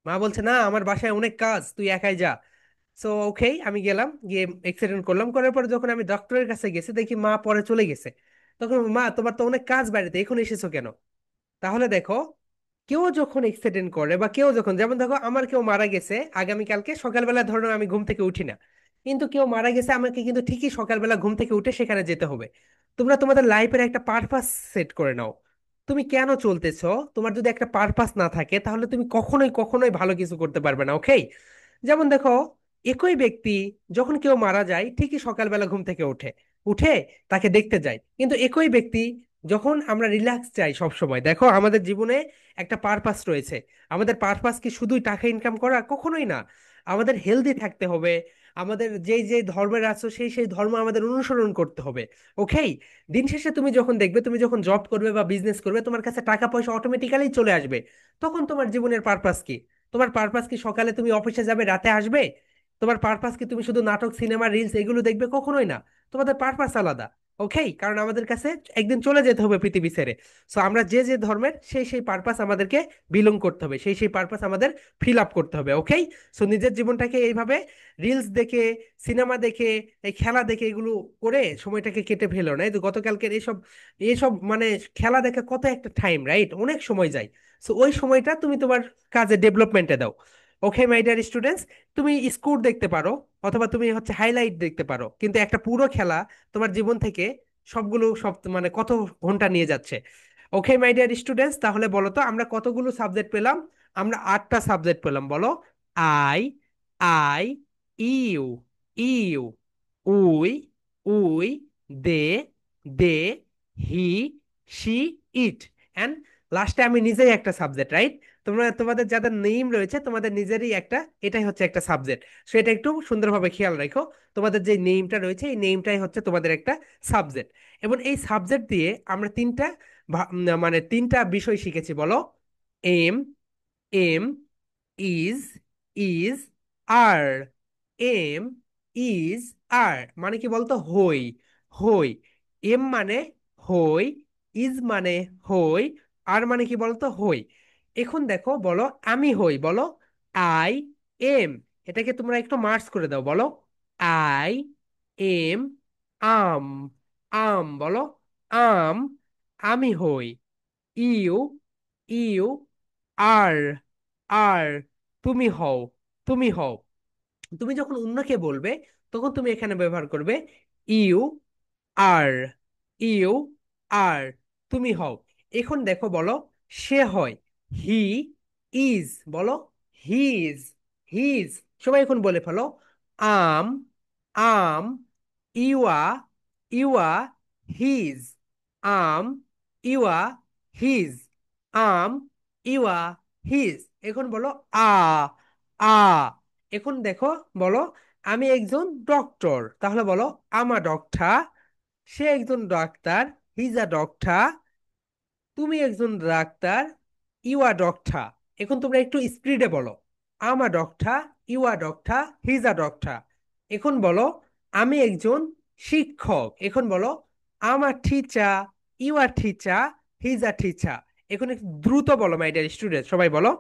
মা বলছে, না আমার বাসায় অনেক কাজ, তুই একাই যা। সো ওকে, আমি গেলাম, গিয়ে অ্যাক্সিডেন্ট করলাম। করার পর যখন আমি ডক্টরের কাছে গেছি দেখি মা পরে চলে গেছে। তখন, মা তোমার তো অনেক কাজ বাড়িতে, এখন এসেছো কেন? তাহলে দেখো, কেউ যখন এক্সিডেন্ট করে বা কেউ যখন, যেমন দেখো আমার কেউ মারা গেছে আগামীকালকে সকালবেলা, ধরো আমি ঘুম থেকে উঠি না, কিন্তু কেউ মারা গেছে, আমাকে কিন্তু ঠিকই সকালবেলা ঘুম থেকে উঠে সেখানে যেতে হবে। তোমরা তোমাদের লাইফের একটা পারপাস সেট করে নাও। তুমি কেন চলতেছো? তোমার যদি একটা পারপাস না থাকে তাহলে তুমি কখনোই কখনোই ভালো কিছু করতে পারবে না। ওকে। যেমন দেখো, একই ব্যক্তি, যখন কেউ মারা যায় ঠিকই সকালবেলা ঘুম থেকে ওঠে, উঠে তাকে দেখতে যায়। কিন্তু একই ব্যক্তি, যখন আমরা রিল্যাক্স চাই সব সময়, দেখো আমাদের জীবনে একটা পারপাস রয়েছে। আমাদের পারপাস কি শুধুই টাকা ইনকাম করা? কখনোই না। আমাদের হেলদি থাকতে হবে। আমাদের যেই যে ধর্মের আছো সেই সেই ধর্ম আমাদের অনুসরণ করতে হবে। ওকে। দিন শেষে তুমি যখন দেখবে, তুমি যখন জব করবে বা বিজনেস করবে, তোমার কাছে টাকা পয়সা অটোমেটিক্যালি চলে আসবে। তখন তোমার জীবনের পারপাস কি? তোমার পারপাস কি সকালে তুমি অফিসে যাবে, রাতে আসবে? তোমার পারপাস কি তুমি শুধু নাটক, সিনেমা, রিলস এগুলো দেখবে? কখনোই না। তোমাদের পারপাস আলাদা। ওকে, কারণ আমাদের কাছে একদিন চলে যেতে হবে পৃথিবী ছেড়ে। সো আমরা যে যে ধর্মের, সেই সেই পারপাস আমাদেরকে বিলং করতে হবে, সেই সেই পারপাস আমাদের ফিল আপ করতে হবে। ওকে। সো নিজের জীবনটাকে এইভাবে রিলস দেখে, সিনেমা দেখে, এই খেলা দেখে, এগুলো করে সময়টাকে কেটে ফেলো না। এই তো গতকালকের এইসব এইসব মানে খেলা দেখে কত একটা টাইম, রাইট? অনেক সময় যায়। সো ওই সময়টা তুমি তোমার কাজে ডেভেলপমেন্টে দাও। ওকে মাই ডিয়ার স্টুডেন্টস, তুমি স্কোর দেখতে পারো অথবা তুমি হচ্ছে হাইলাইট দেখতে পারো, কিন্তু একটা পুরো খেলা তোমার জীবন থেকে সবগুলো সব মানে কত ঘন্টা নিয়ে যাচ্ছে। ওকে মাই ডিয়ার স্টুডেন্টস, তাহলে বলো তো আমরা কতগুলো সাবজেক্ট পেলাম? আমরা 8টা সাবজেক্ট পেলাম, বলো। I, I, you, you, we, we, they, they, he, she, it, and লাস্টে আমি নিজেই একটা সাবজেক্ট, রাইট? তোমরা তোমাদের যাদের নেম রয়েছে তোমাদের নিজেরই একটা, এটাই হচ্ছে একটা সাবজেক্ট। সো এটা একটু সুন্দরভাবে খেয়াল রাখো। তোমাদের যে নেমটা রয়েছে এই নেমটাই হচ্ছে তোমাদের একটা সাবজেক্ট। এবং এই সাবজেক্ট দিয়ে আমরা তিনটা মানে তিনটা বিষয় শিখেছি, বলো। Am, am, is, is, are. Am, is, are মানে কি বলতো? হই, হই। এম মানে হই, ইজ মানে হই, আর মানে কি বলতো? হই। এখন দেখো, বলো আমি হই, বলো। I M. এটাকে তোমরা একটু মার্চ করে দাও, বলো। আই এম, আম, আম, বলো। আম, আমি হই। ইউ, ইউ, আর, আর, তুমি হও, তুমি হও। তুমি যখন অন্যকে বলবে তখন তুমি এখানে ব্যবহার করবে ইউ, আর, ইউ, আর, তুমি হও। এখন দেখো, বলো সে হয়। হি ইজ, বলো। His, he's. সবাই এখন বলে ফেলো। আম, I'm, you're, you're, he's. I'm, you're, he's. I'm, you're, his. এখন বলো আ, আ। এখন দেখো, বলো আমি একজন ডক্টর, তাহলে বলো আমা ডক্টর। সে একজন ডাক্তার, হিজ আ ডক্টর। তুমি একজন ডাক্তার, ইউ আর ডক্টর। এখন তোমরা একটু স্পিডে বলো। I'm a doctor, you are doctor, he's a doctor. এখন বলো আমি একজন শিক্ষক। এখন বলো I'm a teacher, you are teacher, he's a teacher. এখন একটু দ্রুত বলো মাই ডিয়ার স্টুডেন্ট, সবাই বলো।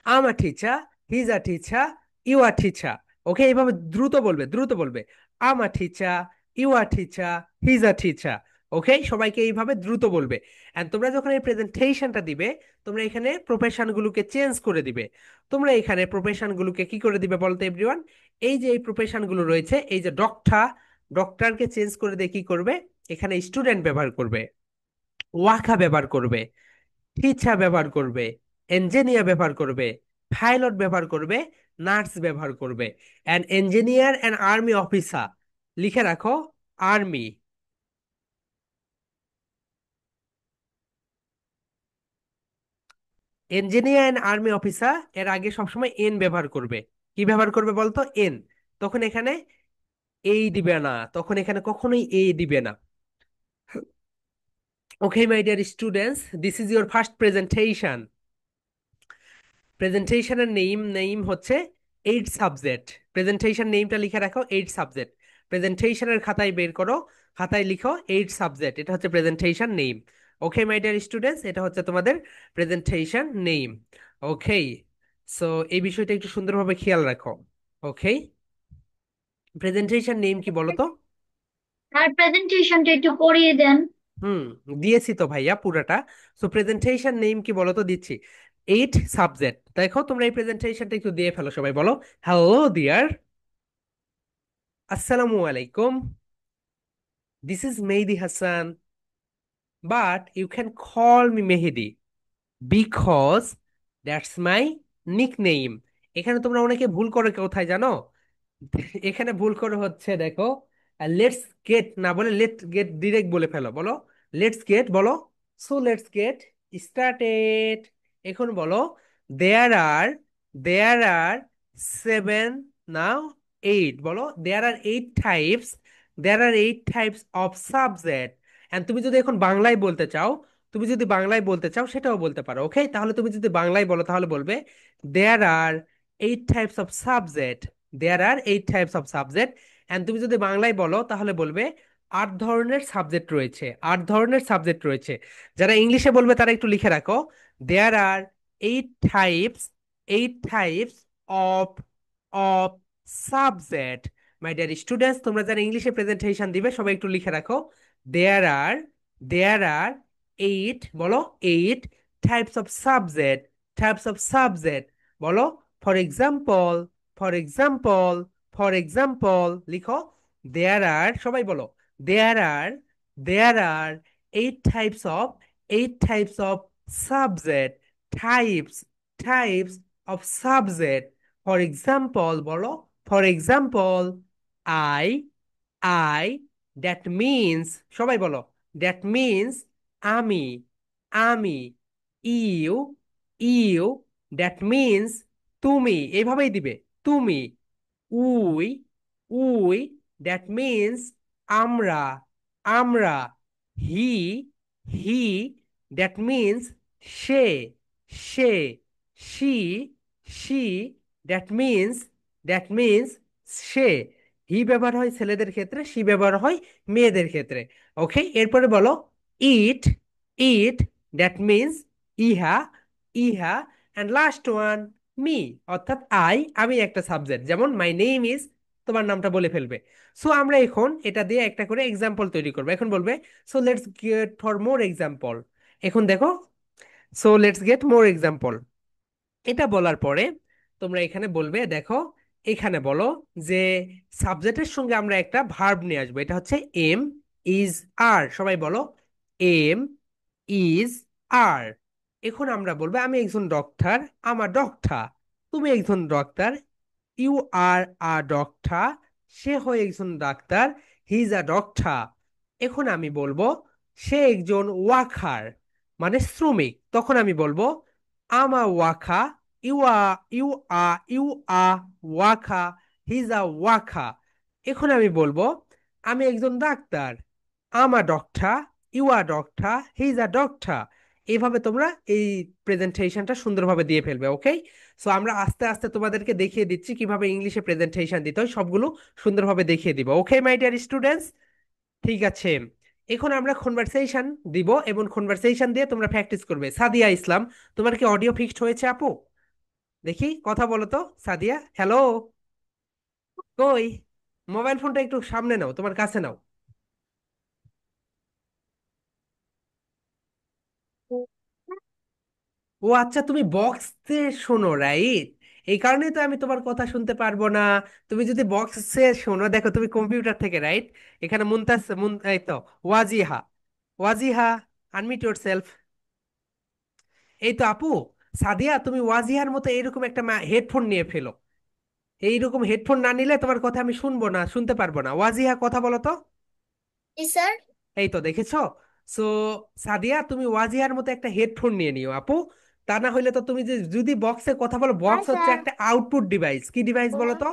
I'm a teacher, he's a teacher, you are teacher. Okay, এইভাবে দ্রুত বলবে, দ্রুত বলবে। I'm a teacher, you are teacher, he's a teacher. Okay, সবাইকে এইভাবে দ্রুত বলবে। এন্ড তোমরা যখন এই প্রেজেন্টেশনটা দিবে, তোমরা এখানে প্রফেশন গুলোকে চেঞ্জ করে দিবে। তোমরা এখানে প্রফেশন গুলোকে কি করে দিবে বলতে এভরিওয়ান? এই যে এই প্রফেশন গুলো রয়েছে, এই যে ডক্টর, ডক্টরকে চেঞ্জ করে দিয়ে কি করবে? এখানে স্টুডেন্ট ব্যবহার করবে, ওয়াকা ব্যবহার করবে, টিচার ব্যবহার করবে, ইঞ্জিনিয়ার ব্যবহার করবে, পাইলট ব্যবহার করবে, নার্স ব্যবহার করবে। And engineer and army officer, লিখে রাখো, army. Engineer and army officer এর আগে সবসময় এন ব্যবহার করবে। কি ব্যবহার করবে বলতো? এন। তখন এখানে এই দিবে না, তখন এখানে কখনোই এই দিবে না। Okay my dear students, this is your first presentation. প্রেজেন্টেশনের নেম হচ্ছে এইট সাবজেক্ট। প্রেজেন্টেশন নেমটা লিখে রাখো, এইট সাবজেক্ট। প্রেজেন্টেশনের খাতায় বের করো, খাতায় লিখো এইট সাবজেক্ট, এটা হচ্ছে presentation name. Okay my dear students, এটা হচ্ছে তোমাদের প্রেজেন্টেশন নেম। ওকে, সো এই বিষয়টা একটু সুন্দরভাবে খেয়াল রাখো। ওকে, প্রেজেন্টেশন নেম কি বলো তো? আর প্রেজেন্টেশনটা একটু পড়িয়ে দেন। হুম, দিয়েছি তো ভাইয়া পুরাটা। সো প্রেজেন্টেশন নেম কি বলো তো? দিচ্ছি এইট সাবজেক্ট। দেখো তোমরা এই প্রেজেন্টেশনটা একটু দিয়ে ফেলো, সবাই বলো হ্যালো ডিয়ার, আসসালামু আলাইকুম, this is Mehedi Hasan, but you can call me Mehedi because that's my nickname. এখানে তোমরা অনেকে ভুল করে কোথায় জানো? এখানে ভুল করে হচ্ছে, দেখো, লেটস গেট না বলে লেট গেট ডিরেক্ট বলে ফেলো। বলো লেটস গেট, বলো। So let's get started. এখন বলো there are, there R seven, now eight. বলো there are eight types, there are eight types of subject. And তুমি যদি এখন বাংলায় বলতে চাও, তুমি যদি বাংলায় বলতে চাও সেটাও বলতে পারো। ওকে, তাহলে তুমি যদি বাংলায় বলো তাহলে বলবে there are eight types of subject, there are eight types of subject. And তুমি যদি বাংলায় বলো তাহলে বলবে আট ধরনের সাবজেক্ট রয়েছে, আট ধরনের সাবজেক্ট রয়েছে। যারা ইংলিশে বলবে তারা একটু লিখে রাখো, there are eight types, eight types of of subject. My dear students, তোমরা যারা ইংলিশে প্রেজেন্টেশন দিবে সবাই একটু লিখে রাখো, there are, there are eight, বলো eight types of subject, types of subject. বলো for example, for example, for example লিখো দেয়ার আর, সবাই বলো there are, there are eight types of, eight types of subject, types, types of subject. For example বলো, for example I, I, that means, সবাই বলো that means আমি, আমি। You, you, that means তুমি, এইভাবেই দিবে তুমি। উই, উই, দ্যাট মিনস আমরা, আমরা। হি, হি, দ্যাট মিনস সে, সে। She, she, that means, that means সে। হি ব্যবহার হয় ছেলেদের ক্ষেত্রে, শি ব্যবহার হয় মেয়েদের ক্ষেত্রে। ওকে, এরপরে বলো ইট, ইট, দ্যাট মিনস ইহা, ইহা। অ্যান্ড লাস্ট ওয়ান মি, অর্থাৎ আমি একটা সাবজেক্ট, যেমন মাই নেম ইজ, তোমার নামটা বলে ফেলবে। সো আমরা এখন এটা দিয়ে একটা করে এক্সাম্পল তৈরি করবো। এখন বলবে so let's get for more example. এখন দেখো, so let's get more example, এটা বলার পরে তোমরা এখানে বলবে, দেখো এখানে বলো যে সাবজেক্টের সঙ্গে আমরা একটা ভার্ব নিয়ে আসবো, এটা হচ্ছে এম ইজ আর। সবাই বলো এম ইজ আর। এখন আমরা বলবো আমি একজন ডক্টর, আমার ডক্টর। তুমি একজন doctor, you are a doctor. সে হয় একজন ডাক্তার, হি ইজ আ ডক্টর। এখন আমি বলবো সে একজন ওয়াকার, মানে শ্রমিক। তখন আমি বলবো আম a walker, you a, you a, you a walker, he is a walker. এখন আমি বলবো আমি একজন doctor, um a doctor, you are doctor, he is a doctor. এইভাবে তোমরা এই প্রেজেন্টেশনটা সুন্দরভাবে দিয়ে ফেলবে। ওকে, সো আমরা আস্তে আস্তে তোমাদেরকে দেখিয়ে দিচ্ছি কিভাবে ইংলিশে প্রেজেন্টেশন দিতে হয়, সবগুলো সুন্দরভাবে দেখিয়ে দিব। ওকে মাই ডিয়ার স্টুডেন্টস, ঠিক আছে। এখন আমরা কনভারসেশন দিব এবং কনভারসেশন দিয়ে তোমরা প্র্যাকটিস করবে। সাদিয়া ইসলাম, তোমার কি অডিও ফিক্সড হয়েছে আপু? দেখি কথা বলো তো সাদিয়া, হ্যালো। কই, মোবাইল ফোনটা একটু সামনে নাও, তোমার কাছে নাও। ও আচ্ছা, তুমি বক্সে শোনো, রাইট? এই কারণেই তো আমি তোমার কথা শুনতে পারবো না। তুমি যদি বক্সে শোনো, দেখো তুমি কম্পিউটার থেকে, রাইট? এখানে মুনতাস এই তো ওয়াজিহা, ওয়াজিহা, আনমিউট ইয়োরসেলফ। এই তো আপু, সাদিয়া তুমি ওয়াজিহার মতো এরকম একটা হেডফোন নিয়ে ফেলো। এইরকম হেডফোন না নিলে তোমার কথা আমি শুনবো না, শুনতে পারবো না। ওয়াজিহা কথা বলো তো। জি স্যার। এই তো দেখেছো। সো সাদিয়া তুমি ওয়াজিহার মতো একটা হেডফোন নিয়ে নিও আপু, তা না হইলে তো তুমি যে যদি বক্সে কথা বলো, হ্যাঁ বক্স হচ্ছে স্যার। একটা আউটপুট ডিভাইস। কি ডিভাইস বলো তো?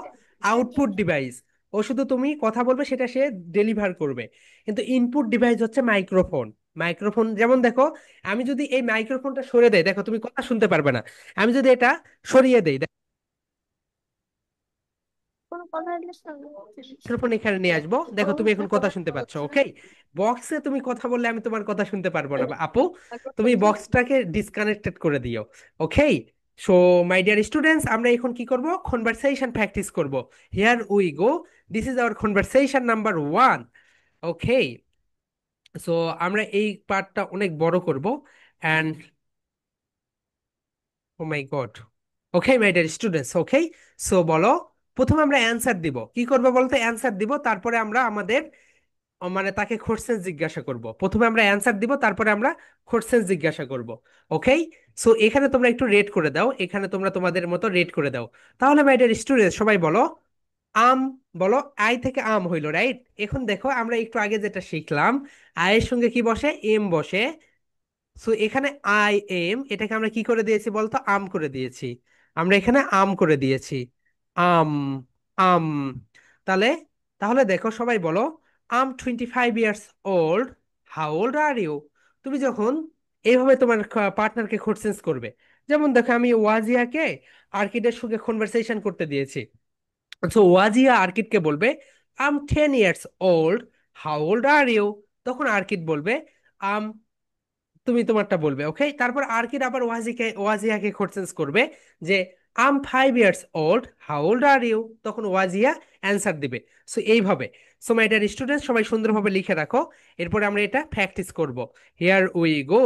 Output device. ও শুধু তুমি কথা বলবে, সেটা সে ডেলিভার করবে। কিন্তু ইনপুট ডিভাইস হচ্ছে মাইক্রোফোন। মাইক্রোফোন যেমন দেখো, আমি যদি এই মাইক্রোফোনটা সরিয়ে দেই, দেখো তুমি কথা শুনতে পারবে না। আমি যদি এটা সরিয়ে দেই, কোনো কথা হলে মাইক্রোফোন এখানে নিয়ে আসবো, দেখো তুমি এখন কথা শুনতে পাচ্ছ। ওকে, বক্সে তুমি কথা বললে আমি তোমার কথা শুনতে পারবো না আপু। তুমি বক্সটাকে ডিসকানেক্টেড করে দিও। Okay, so my dear students, আমরা এখন কি করব? কনভারসেশন প্র্যাকটিস করব। Here we go. This is our conversation number 1। Okay, so আমরা এই পার্টটা অনেক বড় করব। And oh my god. Okay my dear students, okay, so বলো। প্রথমে আমরা অ্যান্সার দিব। কি করবো বলতে? অ্যান্সার দিব, তারপরে আমরা আমাদের মানে তাকে কোশ্চেন জিজ্ঞাসা করব। প্রথমে আমরা অ্যান্সার দিব, তারপরে আমরা কোশ্চেন জিজ্ঞাসা করব। ওকে, সো এখানে তোমরা একটু রেট করে দাও, এখানে তোমরা তোমাদের মতো রেট করে দাও। তাহলে মাই ডিয়ার স্টুডেন্ট সবাই বলো আম। বলো আই থেকে আম হইলো, রাইট? এখন দেখো আমরা একটু আগে যেটা শিখলাম, আয়ের সঙ্গে কি বসে? এম বসে। সো এখানে আই এম, এটাকে আমরা কি করে দিয়েছি বলতো? আম করে দিয়েছি। আমরা এখানে আম করে দিয়েছি। আম, আম। তাহলে তাহলে দেখো সবাই বলো I'm 25 years old, how old are you? তুমি যখন এইভাবে তোমার পার্টনারকে কোশ্চেন করবে, যেমন দেখো আমি ওয়াজিয়াকে আর্কিডের সঙ্গে কনভারসেশন করতে দিয়েছি। সো ওয়াজিয়া আর্কিডকে বলবে I'm 10 years old, how old are you? তখন আর্কিড বলবে আম, তুমি তোমারটা বলবে। ওকে, তারপর আর্কিড আবার ওয়াজিয়াকে কোশ্চেন করবে যে I'm 5 years old, how old are you? তখন ওয়াজিয়া অ্যান্সার দিবে। সো এইভাবে। সো মাই ডিয়ার স্টুডেন্টস, সবাই সুন্দরভাবে লিখে রাখো। এরপরে আমরা এটা প্র্যাকটিস করব। Here we go.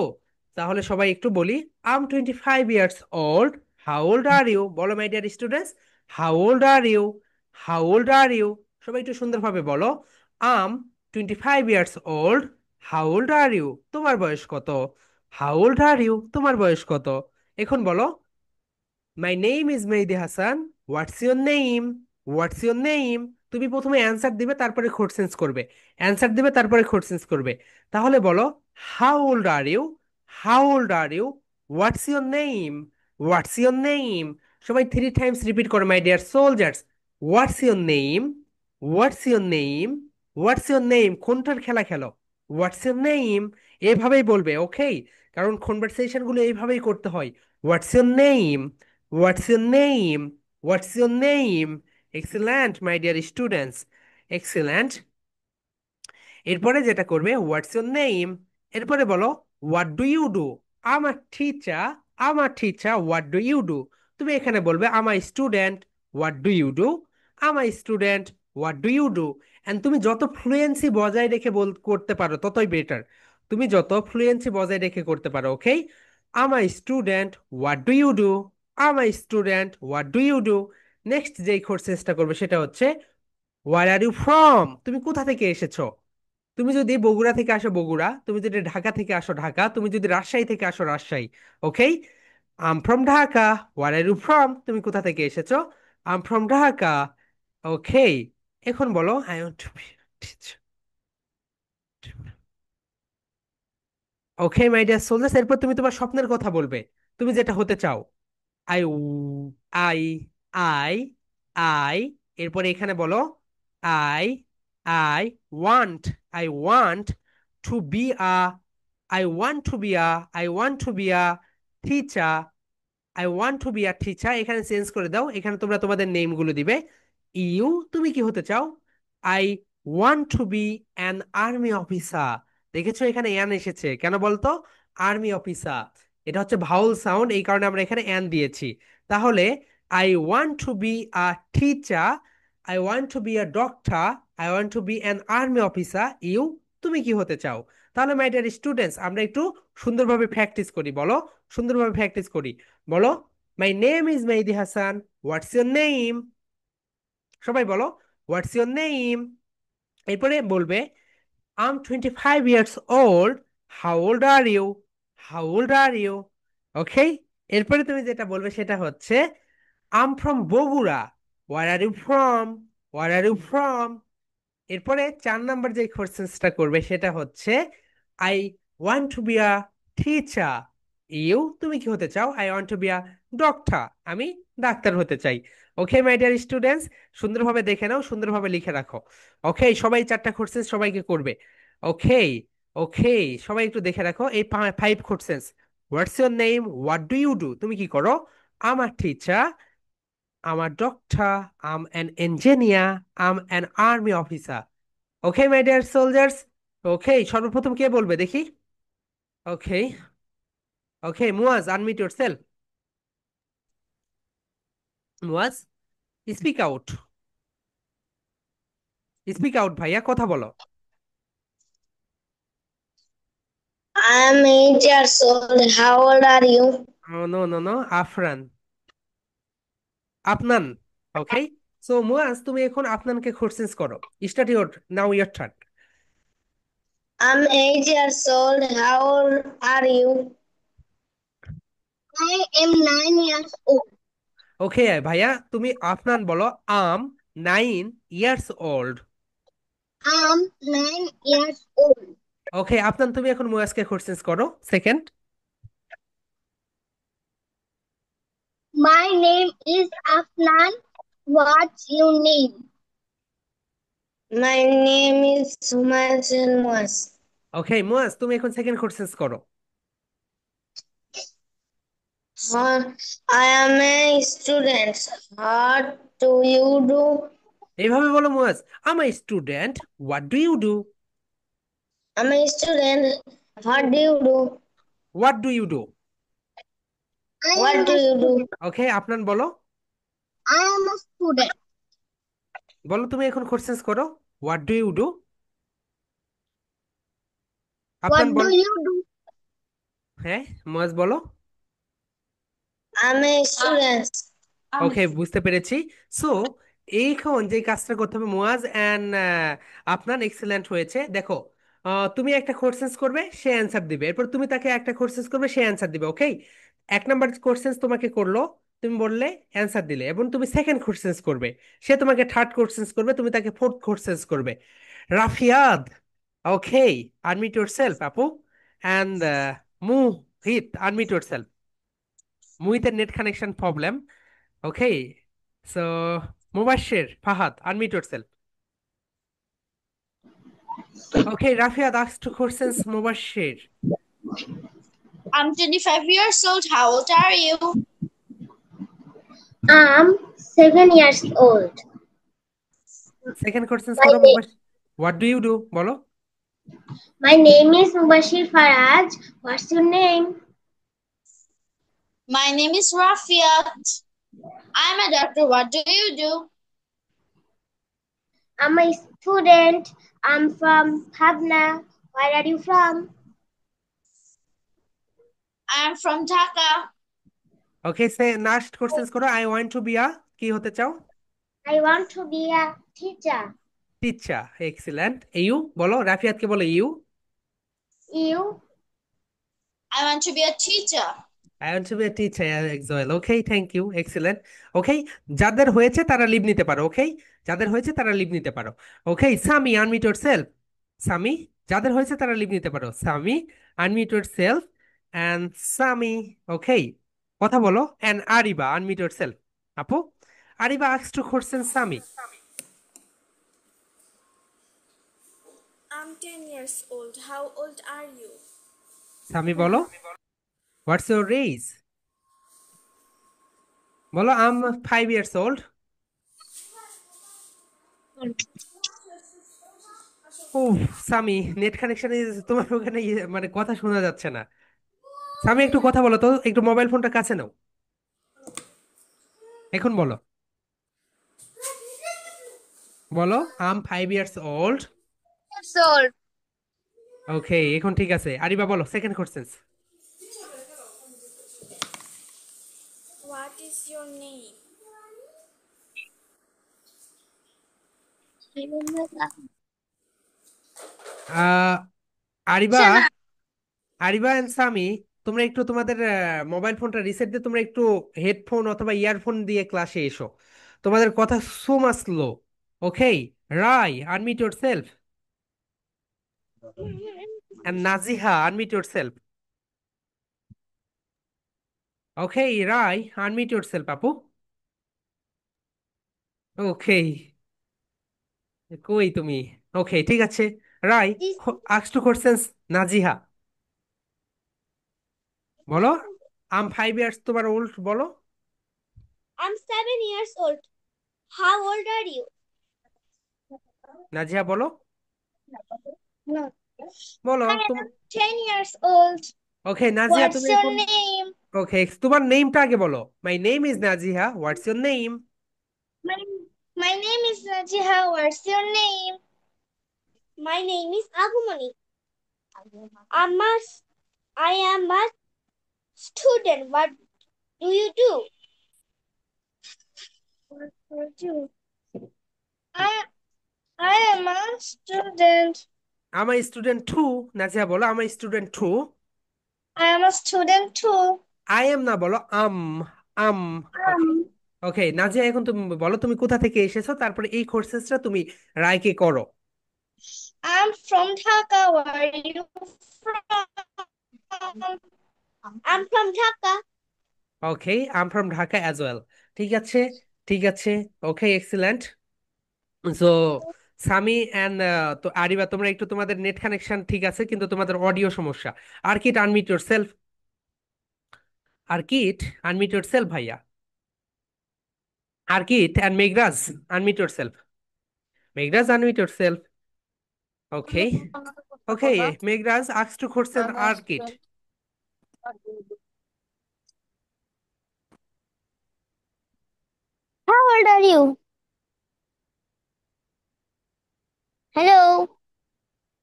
তাহলে সবাই একটু বলি I'm 25 years old, how old are you? বলো my dear students, how old are you? How old are you? সবাই একটু সুন্দরভাবে বলো I'm 25 years old, how old are you? তোমার বয়স কত? How old are you? তোমার বয়স কত? এখন বলো my name is Mehedi Hasan, what's your name? What's your name? তুমি প্রথমে অ্যান্সার দিবে, তারপরে কোশ্চেন্স করবে। অ্যান্সার দিবে, তারপরে কোশ্চেন্স করবে। তাহলে বলো how old are you? How old are you? What's your name? What's your name? সবাই 3 টাইমস রিপিট করো my dear soldiers. What's your name? What's your name? What's your name? কোনটার খেলা খেলো? What's your name? এভাবেই বলবে। Okay, কারণ conversation গুলো এইভাবেই করতে হয়। What's your name? What's your name? What's your name? Excellent, my dear students. Excellent. এরপরে যেটা করবে হোয়াটস ইউর নেম, এরপরে বলো what do you do? I'm a teacher, I'm a teacher, what do you do? তুমি এখানে বলবে I'm a student, what do you do? I'm a student, what do you do? And তুমি যত ফ্লুয়েন্সি বজায় রেখে করতে পারো ততই বেটার। তুমি যত ফ্লুয়েন্সি বজায় রেখে করতে পারো। Okay, I'm a student, what do you do? I'm a student, what do you do? Next যেই কোর্সেসটা করবে সেটা হচ্ছে হোয়ার আর ইউ ফ্রম? তুমি কোথা থেকে এসেছো? তুমি যদি বগুড়া থেকে আসো বগুড়া, তুমি যদি ঢাকা থেকে আসো ঢাকা, তুমি যদি রাজশাহী থেকে আসো Rajshahi. Okay, I'm from Dhaka. Where are you from? তুমি কোথা থেকে এসেছো? আম ফ্রম ঢাকা। ওকে, এখন বলো I want to be. Okay my dear soldiers, এরপর তুমি তোমার স্বপ্নের কথা বলবে, তুমি যেটা হতে চাও। I, I, I, I. এরপরে এখানে বলো I, I want, I want to be a, I want to be a, I want to be a teacher. I want to be a teacher এখানে চেঞ্জ করে দাও, এখানে তোমরা তোমাদের নেম গুলো দিবে। ইউ, তুমি কি হতে চাও? I want to be an army officer. দেখেছো এখানে অ্যান এসেছে কেন বলতো? আর্মি অফিসার, এটা হচ্ছে ভাউল সাউন্ড, এই কারণে আমরা এখানে অ্যান দিয়েছি। তাহলে I want to be a teacher, I want to be a doctor, I want to be an army officer. You, তুমি কি হতে চাও? তাহলে মাই ডিয়ার স্টুডেন্টস, আমরা একটু সুন্দরভাবে প্র্যাকটিস করি। বলো, সুন্দরভাবে প্র্যাকটিস করি। বলো my name is Mehedi Hasan, what's your name? সবাই বলো হোয়াটস ইউর নেম? এরপরে বলবে I'm 25 years old, how old are you? How old are you? Okay, এরপরে তুমি যেটা বলবে সেটা হচ্ছে I'm from Bogura, where are you from? Where are you from? এরপরে 4 নাম্বার যে কোশ্চেন্সটা করবে সেটা হচ্ছে I want to be a teacher, you, তুমি কি হতে চাও? I want to be a doctor, আমি ডাক্তার হতে চাই। ওকে মাই ডিয়ার স্টুডেন্টস, সুন্দরভাবে দেখে নাও, সুন্দরভাবে লিখে রাখো। ওকে, সবাই চারটা কোশ্চেন সবাইকে করবে। ওকে, ওকে, সবাই একটু দেখে রাখো এই 5 question. What's your name, what do you do, তুমি কি করো? I'm a teacher, I'm a doctor, I'm an engineer, I'm an army officer. Okay my dear soldiers. Okay, সর্বপ্রথম কে বলবে দেখি? Okay, okay Muaz, unmute yourself. Muaz, speak out, speak out ভাইয়া, কথা বলো। I'm 8 years old. How old are you? No no no, Afran, Apnan. Okay, so Muaz তুমি এখন আপনানকে কোশ্চেন্স করো। Start your, now your turn. I'm 8 years old. How old are you? I am 9 years old. ওকে ভাইয়া, তুমি আফনান বলো। আম 9 years old. I'm 9 years old. ওকে আফনান, তুমি এখন মুয়াজকে questions করো, second. My name is Afnan. What's your name? My name is Sumail Moas. ওকে মুয়াজ, তুমি এখন second questions করো। I am a student. What do you do? এইভাবে বলো Muaz, I'm a student, what do you do? I'm a student. What do you do? What do you do? What do you do? Okay Apnan বলো, I am a student. বলো তুমি এখন questions করো, what do you do? Apnan What বল। do you do? হ্যাঁ, মুয়াজ বলো। I'm a student. ওকে, বুঝতে পেরেছি। সো এখন যে কাজটা করতে হবে মুয়াজ অ্যান্ড আপনার এক্সেলেন্ট হয়েছে। দেখো, তুমি একটা কোশ্চেন্স করবে, সে অ্যান্সার দিবে, এরপর তুমি তাকে একটা কোশ্চেন্স করবে, সে অ্যান্সার দিবে। ওকে, 1 নাম্বার কোশ্চেন্স তোমাকে করলো, তুমি বললে, অ্যান্সার দিলে, এবং তুমি সেকেন্ড কোশ্চেন্স করবে, সে তোমাকে থার্ড কোশ্চেন্স করবে, তুমি তাকে ফোর্থ কোশ্চেন্স করবে। রাফিয়াদ, ওকে, আনমিউট ইয়োরসেলফ আপু, অ্যান্ড মুহিত, আনমিউট ইয়োরসেলফ। মুহিতের net connection problem. Okay, so Mubashir, Fahad, unmute yourself. Okay, Rafiad asked two questions, Mubashir. I'm 25 years old. How old are you? I'm 7 years old. Second questions My, koro na- Mubashir. What do you do? Bolo. my name is Mubashir Faraj. What's your name? My name is Rafiat. I'm a doctor. What do you do? I'm a student. I'm from Pabna. Where are you from? I'm from Dhaka. Okay, say last questions koro. I want to be a কি হতে চাও? I want to be a teacher. Teacher. Excellent. You বলো, রাফিয়াতকে বলো you. You? I want to be a teacher. I want to be a teacher as well. Okay, thank you. Excellent. Okay, যাদের হয়েছে তারা leave নিতে পারো। ওকে, যাদের হয়েছে তারা লিভ নিতে পারো। Okay, Sami unmute yourself. Sami, যাদের হয়েছে তারা লিভ নিতে পারো। Sami, unmute yourself and Sami. Okay, কথা বলো। And Ariba, unmute yourself. আপু, Ariba asked to question Sami. I'm 10 years old. How old are you? Sami বলো, হোয়াটস ইউর এজ? বলো, আম 5 ইয়ার্স ওল্ড। ও সামি, নেট কানেকশন তোমার ওখানে মানে কথা শোনা যাচ্ছে না। সামি একটু কথা বলো তো, একটু মোবাইল ফোনটা কাছে নাও, এখন বলো। বলো, I'm 5 years old. Years old. Okay, এখন ঠিক আছে। আরিবা বলো second question. What is your name? Ariba, Ariba and Sami, তোমরা একটু তোমাদের মোবাইল ফোনটা রিসেট দিয়ে তোমরা একটু হেডফোন অথবা ইয়ারফোন দিয়ে ক্লাসে এসো, তোমাদের কথা so much low. Okay, Rai unmute yourself, and Naziha unmute yourself. Okay Rai, unmute yourself আপু। ওকে, কই তুমি? ওকে ঠিক আছে। Rai, This ask to questions. Naziha বলো, আম 5 ইয়ার্স তোমার ওল্ড বলো। I'm 7 years old. How old are you? Naziha বলো, No. বলো I তুমি। am 10 years old. Okay Naziha, What's তুমি your এখন name? ওকে তোমার নেমটা আগে বলো। My name is Naziha, what's your name? My, my name is Najiha. What's your name? My name is Agumani. I am a student. What do you do? What do you do? I am a student. I'm a student too. Naziha বলো, I'm a student too. I am a student too. I am না, বলো I'm. Um. Okay. Um, ওকে নাজিয়া, এখন তুমি বলো তুমি কোথা থেকে এসেছো, তারপরে এই কোর্সেসটা তুমি রায়কে করো। I'm from Dhaka. Where are you from? I'm from Dhaka. Okay, I'm from Dhaka as well. ঠিক আছে, ঠিক আছে। Okay excellent. So Sami and তো আরিবা, তোমরা একটু তোমাদের নেট কানেকশন ঠিক আছে, কিন্তু তোমাদের অডিও সমস্যা। Arkit unmute yourself. Arkit unmute yourself ভাইয়া। Arkit and Meghraj unmute yourself. Meghraj unmute yourself. Okay. Okay Meghraj ask to question Arkit. How old are you? Hello.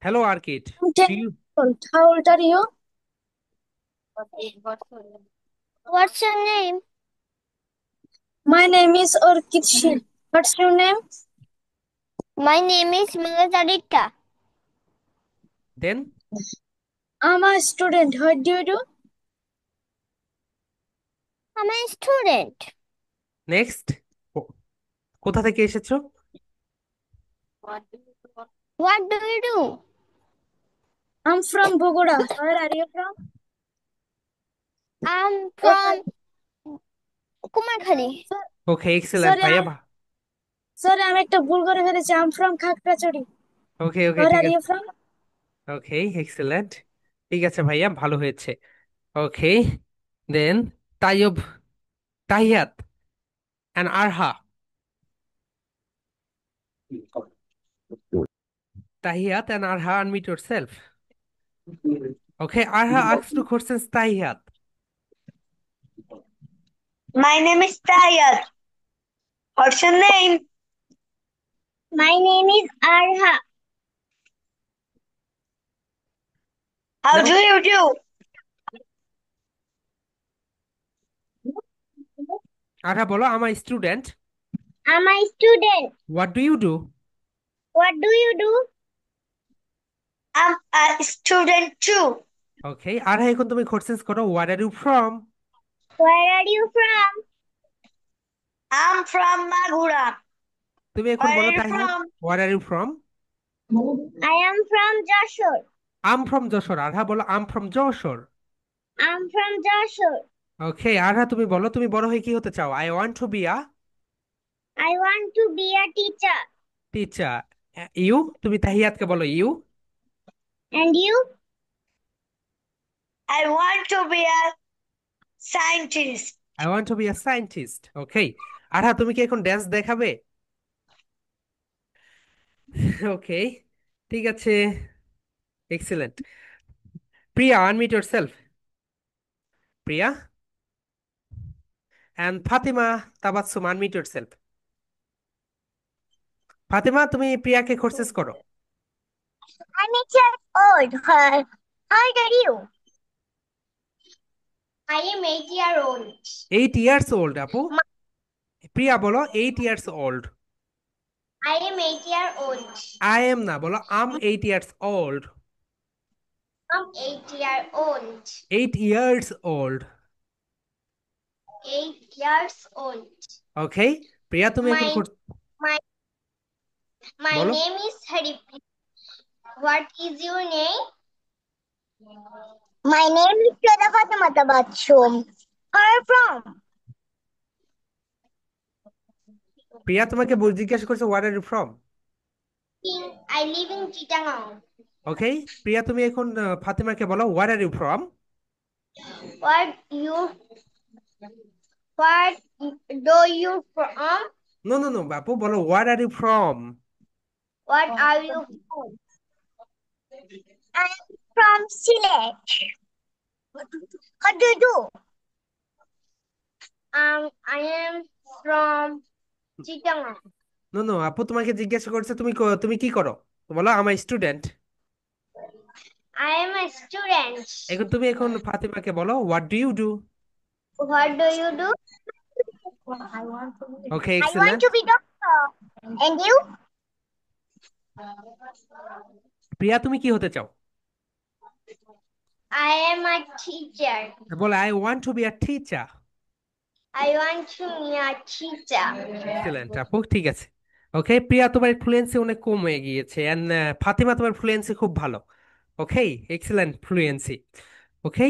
Hello Arkit. I'm 10 do you years old. How old are you? What's your name? My name is Orchid Shin. What's your name? My name is Megadadita. Then? I'm a student. What do you do? I'm a student. Next, কোথা থেকে এসেছো? What do you do? I'm from Bogoda. Where are you from? I'm from Kumarkhali. Okay excellent ভাইয়া। Sorry, আমি একটা ভুল করে ফেলেছি. I'm from Khakrachari. Okay okay Where ঠিক are you আছে। from? Okay excellent. ঠিক আছে ভাইয়া, ভালো হয়েছে। Okay then, Taiyab, Tahiyat and Arha. Tahiyat and Arha unmute yourself. Okay Arha ask to questions Tahiyat. My name is Tayat. What's your name? My name is Arha. How now do you do? Arha বলো, I'm a student. I'm a student. What do you do? What do you do? I'm a student too. Okay Arha, এখন তুমি questions করো, where are you from? Where are you from? I'm from Magura. তুমি এখন Where বলো are you Tahiyat, from? Where are you from? I am from Jashore. I'm from Jashore. Arha বলো, I'm from Jashore. I'm from Jashore. Okay Arha, তুমি বলো তুমি বড় হয়ে কি হতে চাও? I want to be a I want to be a teacher. Teacher. You, তুমি তাহিয়াতকে বলো you. And you? I want to be a scientist. I want to be a scientist. Okay Arha, তুমি কি এখন ড্যান্স দেখাবে? ওকে ঠিক আছে, excellent. Priya unmute your self. Priya and Fatima Tabassum unmute your self. Fatima, তুমি প্রিয়াকে কোর্সেস করো। I'm 8 years old. How old are you? I am 8 years old. 8 years old আপু। প্রিয়া বলো 8 years old. I am 8 years old. I am না, বলো আম 8 years old. I'm 8 years old. 8 years old. 8 years old. ওকে প্রিয়া, তুমি এখন My my my বলো। name is Haripriya. What is your name? My name is Shada Fatima Tabassum. Where are you from? প্রিয়া তোমাকে জিজ্ঞাসা করছে where are you from. I live in Chittagong. Okay, Priya তুমি এখন ফাতেমাকে বলো where are you from. What you what do you from? No no no বাপু, বলো where are you from. What are you from? I am from Sylhet. What do you do? I am from Chittagong. No no আপু তোমাকে জিজ্ঞাসা করছে তুমি কি করো, তো বলো I'm a student. I am a student. এখন ফাতেমাকে বলো what do you do. What do you do? Okay, I want excellent. to be doctor. And you? Priya তুমি কি হতে চাও? I am a teacher. বলো I want to be a teacher. I want to be a teacher. Excellent আপু, ঠিক আছে। ওকে প্রিয়া, তোমার fluency অনেক কম হয়ে গিয়েছে, এন্ড ফাতিমা তোমার ফ্লুয়েন্সি খুব ভালো। Okay, excellent fluency. Okay,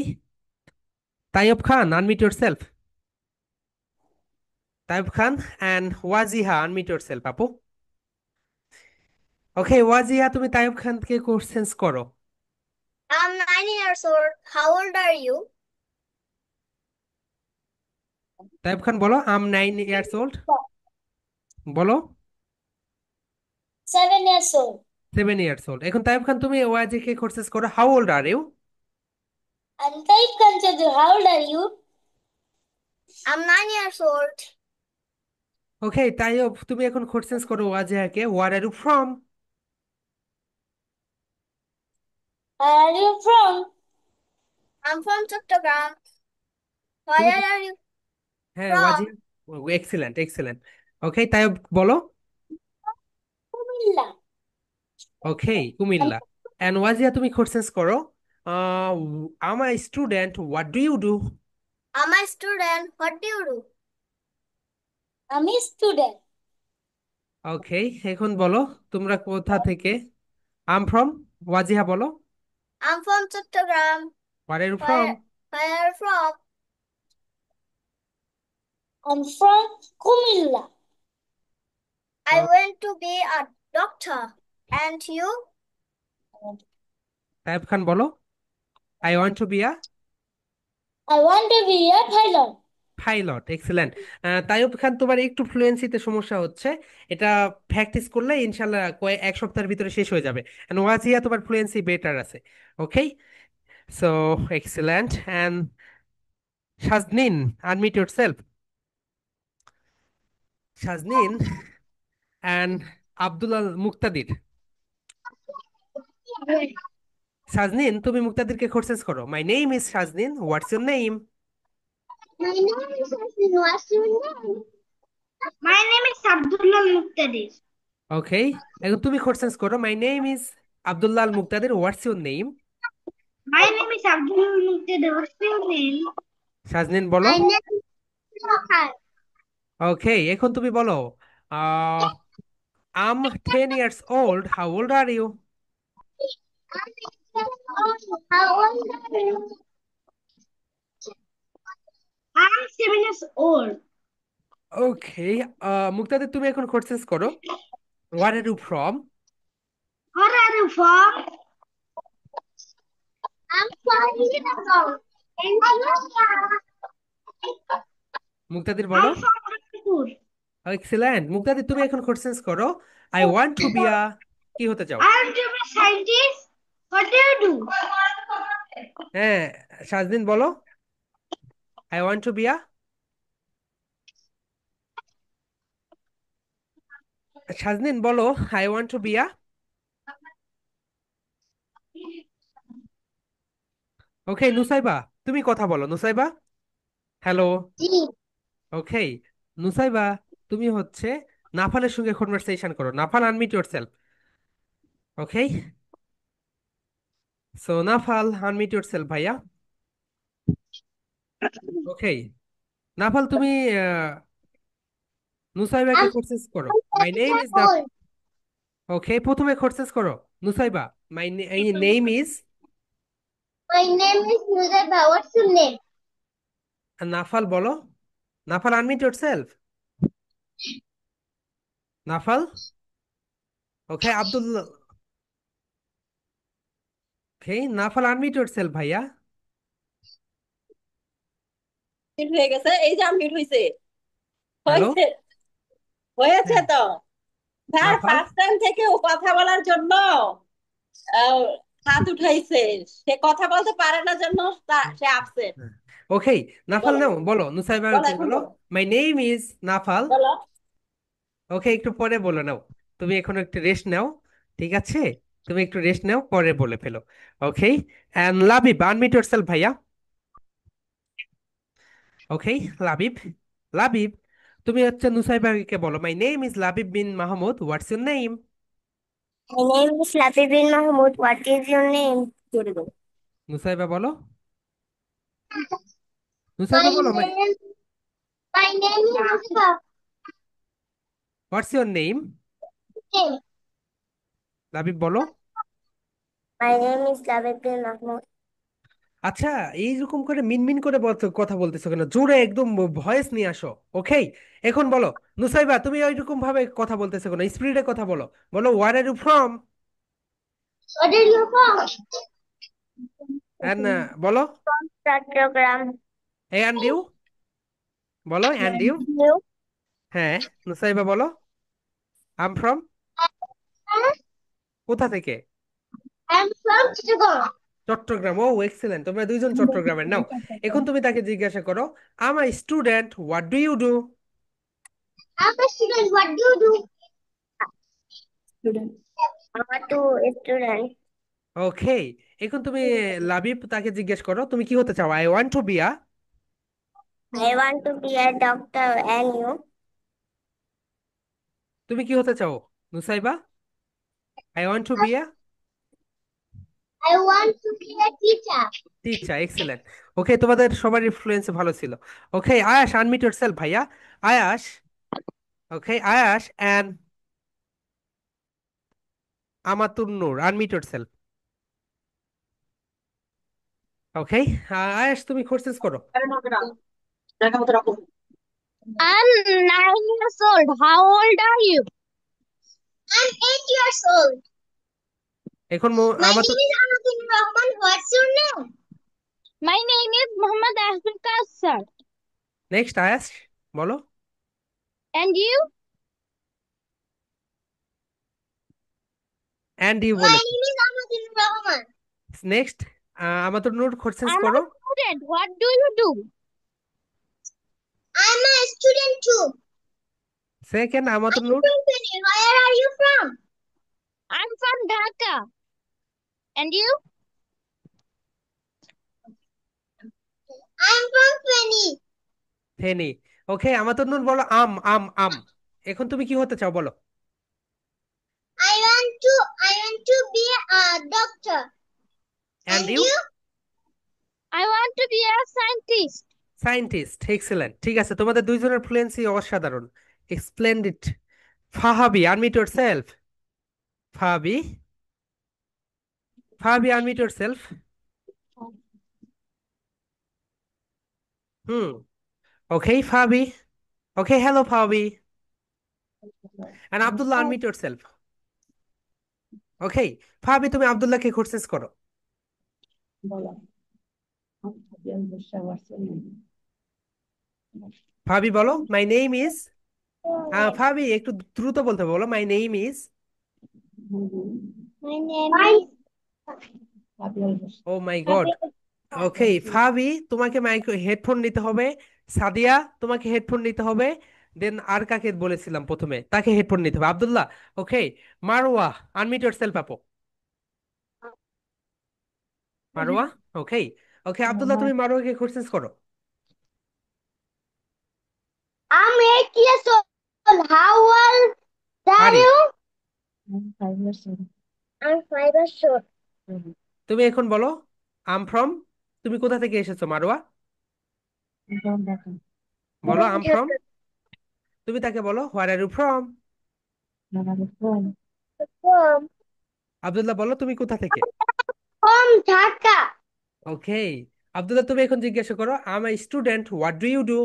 Taiyab Khan unmute yourself. Taiyab Khan and Waziha unmute yourself আপু। ওকে ওয়াজিহা, তুমি তাইয়ব খানকে কোশ্চেন্স করো। I'm 9 years old. How old are you? Tayyab খান বলো আম 9 ইয়ার্স ওল্ড। বলো 7 years old. 7 years old. এখন তাইয়ব খান তুমি ওয়াজিকে কোশ্চেন্স করো how old are you. I'm Taib Kanchadu. How old are you? I'm 9 years old. Okay Taiyab, তুমি এখন কোশ্চেন্স করো ওয়াজিহাকে where are you from. Where are you from? I'm from Chattogram. তুমি Where are you হ্যাঁ from? Waziha, excellent excellent. Okay Taiyab বলো। Kumilla. Okay Cumilla. And Wazia তুমি questions করো I'm a student what do you do. I'm a student. What do you do? I'm a student. ওকে, এখন বলো তোমরা কোথা থেকে। আম ফ্রম, ওয়াজিহা বলো I'm from Chattogram. Where are you from. Where are you from? I'm from Kumilla. I want to be a doctor. And you? Taib Khan বলো I want to be a I want to be a pilot. Pilot. Excellent. Taib Khan তোমার একটু ফ্লুয়েন্সিতে সমস্যা হচ্ছে, এটা practice করলে ইনশাল্লাহ কয়েক এক সপ্তাহের ভিতরে শেষ হয়ে যাবে। এন্ড ওয়াজিয়া তোমার ফ্লুয়েন্সি বেটার আছে। Okay, so excellent. And Shajnin unmute yourself. Shajnin and Abdullah Muktadir. Shajnin তুমি মুক্তাদিরকে কোশ্চেন্স করো my name is Shajnin what's your name. My name is Hassan. What's your name? My name is Abdullah Muqtadir. Okay, এখন তুমি কোশ্চেন্স করো my name is Abdullah Al Muqtadir what's your name. My name is Abdullah Muqtadir. What's your name? Shajnin বলো। My name is Farhan. Okay, এখন তুমি বলো ah I'm 10 years old how old are you. How old are you? I'm 7 years old. Okay, Muqtadir তুমি এখন questions করো where are you from. Where are you from? I'm from Chittagong. And মুক্তাদির বলো। I'm from Rangpur. Excellent. মুক্তাদির তুমি এখন questions করো I want to be আ, কি হতে চাও। I'm to be a scientist. What do you do? হ্যাঁ, শাজদিন বলো I want to be a. Shajnin বলো I want to be a. Okay Nusaiba, তুমি কথা বলো নুসাইবা। হ্যালো। ওকে নুসাইবা, তুমি হচ্ছে নাফালের সঙ্গে কনভারসেশন করো। নাফাল আনমিট ইয়োরসেলফ। ওকে, সো নাফাল আনমিট ইয়োরসেলফ ভাইয়া। ওকে নাফাল তুমি নুসাইবাকে I'm কোর্সেস করো মাই নেম 7 years ইজ না। old. ওকে প্রথমে কোর্সেস করো নুসাইবা মাই name is. My name is Nuzaiba. What's your name? নাফাল বলো। নাফাল, আনমিউট ইয়োরসেলফ। নাফাল। ওকে আব্দুল্লাহ। ওকে নাফাল, আনমিউট ইয়োরসেলফ ভাইয়া। মিনিট হয়ে গেছে, এই যে মিনিট হয়েছে। হ্যালো। হয়েছে, হয়েছে হ্যাঁ। তো। স্যার নাফাল। ফার্স্ট টাইম থেকে ও কথা বলার জন্য আহ, হাত উঠাইছে। সে কথা বলতে পারে না জন্য সে আপসেট। ওকে নাফাল বলো, নাও, বলো বলো নুসাইবাকে এখন বলো। বলো, মাই নেম ইজ নাফাল। বলো। ওকে একটু পরে বলে নাও। তুমি এখন একটু রেস্ট নাও। ঠিক আছে, তুমি একটু রেস্ট নাও, পরে বলে ফেলো। Okay. And Labib, unmute yourself ভাইয়া। ওকে লাবিব। লাবিব, তুমি হচ্ছে নুসাইবাকে বলো, my name is Labib Bin Mahmud, what's your name. My name is Lafi bin Mahmood. What is your name? জোরে বলো। নুসাইবা বলো। নুসাইবা My বলো, মাই name, my name is Anushka. What's your name. Labib বলো। My name is Lafi bin Mahmood. আচ্ছা, এইরকম করে মিনমিন করে কথা বলতেছো কেন? জোরে একদম ভয়েস নিয়ে আসো। ওকে এখন বলো। নুসাইবা, তুমি ওইরকম ভাবে কথা বলতেছো কেন? স্পিডে কথা বলো। বলো where are you from. What are you from? And বলো চট্টগ্রাম। And you. বলো এন্ড ইউ। You? হ্যাঁ, নুসাইবা বলো আম ফ্রম। কোথা থেকে? I'm from Chittagong. চট্টগ্রাম। ও এক্সেলেন্ট, তোমরা দুইজন চট্টগ্রামের। নাও এখন তুমি তাকে জিজ্ঞাসা করো, I'm a student, what do you do. I'm a student. What do you do? Student. আমার তো স্টুডেন্ট। ওকে এখন তুমি লাবিব তাকে জিজ্ঞেস করো, তুমি কি হতে চাও? I want to be a. I want to be a doctor and you? তুমি কি হতে চাও Nusaiba? I want to be a I want to be a teacher. Teacher. Excellent. Okay তোমাদের সবার ইনফ্লুয়েন্স ভালো ছিল। ওকে আয়াশ, আনমিউট ইয়োরসেলফ ভাইয়া। আয়াশ। ওকে আয়াশ এন্ড আমাতুন নূর, আনমিউট ইয়োরসেলফ। ওকে আয়াশ, তুমি কোর্সেস করো। I'm 9 years old. How old are you? I'm 8 years old. এখন My আমাতুন। name is Anutin Rahman. What's your name? My name is Muhammad Ahmed Kassar. Next Ayash বলো। And you? And you My বলেছে। name is Anutin Rahman. Next Amatun Noor, courses I'm a করো। student. What do you do? I'm a student too. Second Amatun I'm Noor. from Penny. Where are you from? I'm from Dhaka. And you? I'm from Penny. Feni. Okay Amatun Noor বলো I'm I'm আম। এখন তুমি কি হতে চাও বলো। I want to be a doctor. And And you. you? I want to be a scientist. Scientist. Excellent, ঠিক আছে, তোমাদের দুইজনের ফ্লুয়েন্সি অসাধারণ। Splendid. Fahabi, unmute yourself. Fahabi. Fahabi, unmute yourself. Hmm. Okay Fahabi. Okay hello Fahabi. And Abdullah, unmute yourself. Okay Fahabi, তুমি আব্দুল্লাহকে courses করো। বলো। ফাহাবি বলো, মাই নেম ইজ। ফাহাবি একটু দ্রুত বলতে হবে, বলো my name is. My name is oh my god. Okay Fabi, তোমাকে মাইক হেডফোন নিতে হবে। সাদিয়া, তোমাকে হেডফোন নিতে হবে। দেন আর কাকে বলেছিলাম প্রথমে, তাকে হেডফোন নিতে হবে, আব্দুল্লাহ। ওকে মারওয়া, আনমিউট ইয়োরসেলফ আপু। মারওয়া। ওকে। ওকে আব্দুল্লাহ, তুমি মারওয়াকে কোশ্চেন করো। I'm 8 years old. How old are আরি, you? I'm 5 years old. তুমি এখন বলো আম ফ্রম। তুমি কোথা থেকে এসেছো মারওয়া? বলো আম ফ্রম। তুমি তাকে বলো where are you from. Abdullah বলো তুমি কোথা থেকে? From Dhaka. ওকে আব্দুল্লাহ তুমি এখন জিজ্ঞাসা করো, I'm a student, what do you do?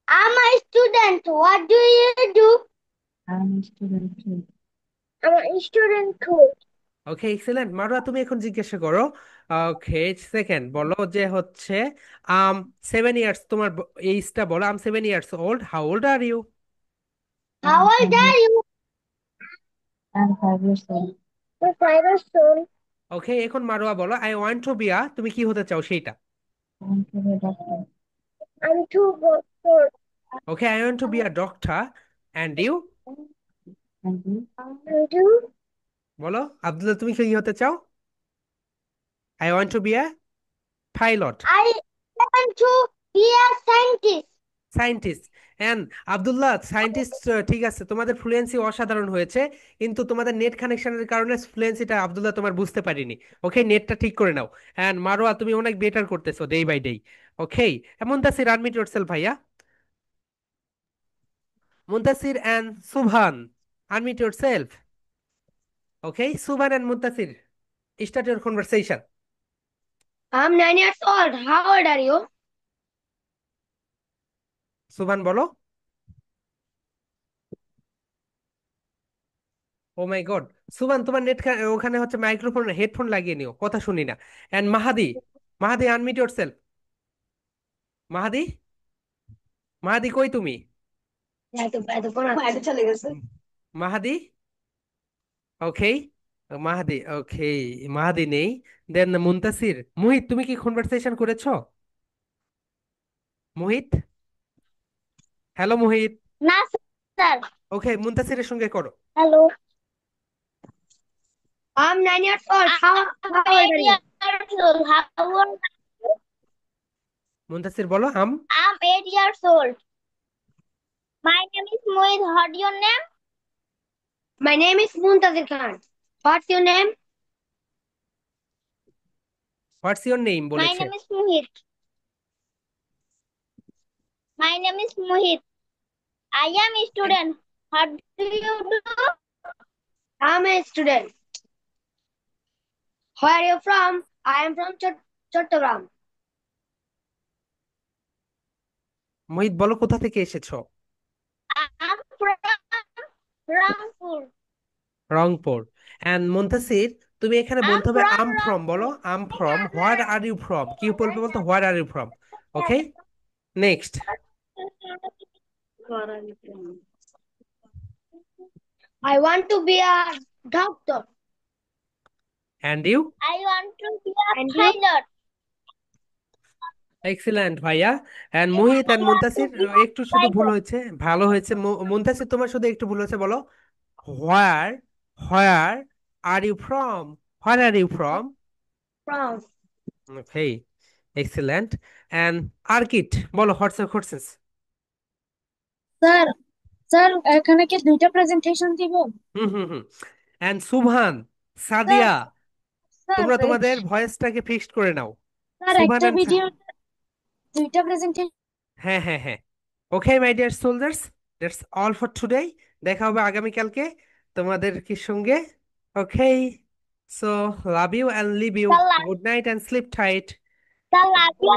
I'm a student. What do you do? I'm a student too. Okay, excellent. Marua তুমি এখন জিজ্ঞাসা করো। ওকে, সেকেন্ড বলো যে হচ্ছে আম 7 ইয়ার্স, তোমার এইজটা বলো। I'm 7 years old, how old are you? How old are you? I'm 5 years old. I'm 5 years old. Okay, এখন মারুয়া বলো, আই ওয়ান্ট টু বি আ, তুমি কি হতে চাও সেইটা? I want to be a doctor. I'm 2 4. Okay, I want to be a doctor, and you? And you? And you? বলো আব্দুল্লাহ তুমি কি হতে চাও? I want to be a pilot, I want to be a scientist. Scientist. And Abdullah scientist, ঠিক আছে, তোমাদের fluency অসাধারণ হয়েছে, কিন্তু তোমাদের নেট কানেকশনের কারণে ফ্লুয়েন্সিটা আব্দুল্লাহ তোমার বুঝতে পারিনি। ওকে, নেটটা ঠিক করে নাও। অ্যান্ড মারোয়া তুমি অনেক বেটার করতেছো day by day. Okay, Muntasir unmute yourself ভাইয়া। Muntasir and Subhan, unmute yourself. Okay, Subhan and Muntasir, start your conversation. I'm 9 years old. How old are you? সুবহান বলো। ও মাই গড, সুবান তোমার নেট, ওখানে হচ্ছে মাইক্রোফোন হেডফোন লাগিয়ে নিও, কথা শুনি না। And Mahadi, Mahadi unmute yourself. Mahadi, Mahadi কই তুমি? চলে গেছে। মাহাদি, ওকে, মাহাদি, ওকে, মাহাদি নেই। দেন মুনতাসির, মুহিত তুমি কি কনভারসেশন করেছো? মুহিত, হ্যালো মুহিত। না স্যার। ওকে, মুনতাসিরের সঙ্গে করো। Hello. I'm 9 years old. How old are you? How old? Muntasir বলো আম। I'm 8 years old. My name is Mohit. What's your name? My name is Muntazir Khan. What's your name? What's your name My বলেছে। name is Mohit. My name is Mohit. I am a student. What do you do? I'm a student. Where are you from? I am from Chattogram. Muhith বলো কোথা থেকে এসেছো? I'm from Rangpur. Rangpur. And Muntasir তুমি এখানে I'm বলতে হবে from um from, বলো Rangpur. Um from, where are you from, কি বলবে বলতো হোয়ার are you from. Okay, next. I want to be a doctor. And you? I want to be a pilot. Excellent ভাইয়া। And Muhith I and want to Muntasir, be a একটু শুধু ভুল pilot. হয়েছে, ভালো হয়েছে। মুনতাসির তোমার শুধু একটু ভুল হয়েছে, বলো where, where are you from, where are you from. From. Okay, excellent. And Arkit বলো what's your courses. Sir, sir এখানে কি দুইটা প্রেজেন্টেশন দিব? Hmm hmm hmm. And Subhan, sir, Sadia, sir তোমরা তোমাদের ভয়েসটাকে ফিক্সড করে নাও। স্যার সুবহান একটা and ভিডিও দুইটা প্রেজেন্টেশন। হ্যাঁ হ্যাঁ হ্যাঁ। Okay my dear soldiers, that's all for today. দেখা হবে আগামীকালকে তোমাদের কি সঙ্গে। Okay, so love you and leave you. Sir good night and sleep tight. Sir love you.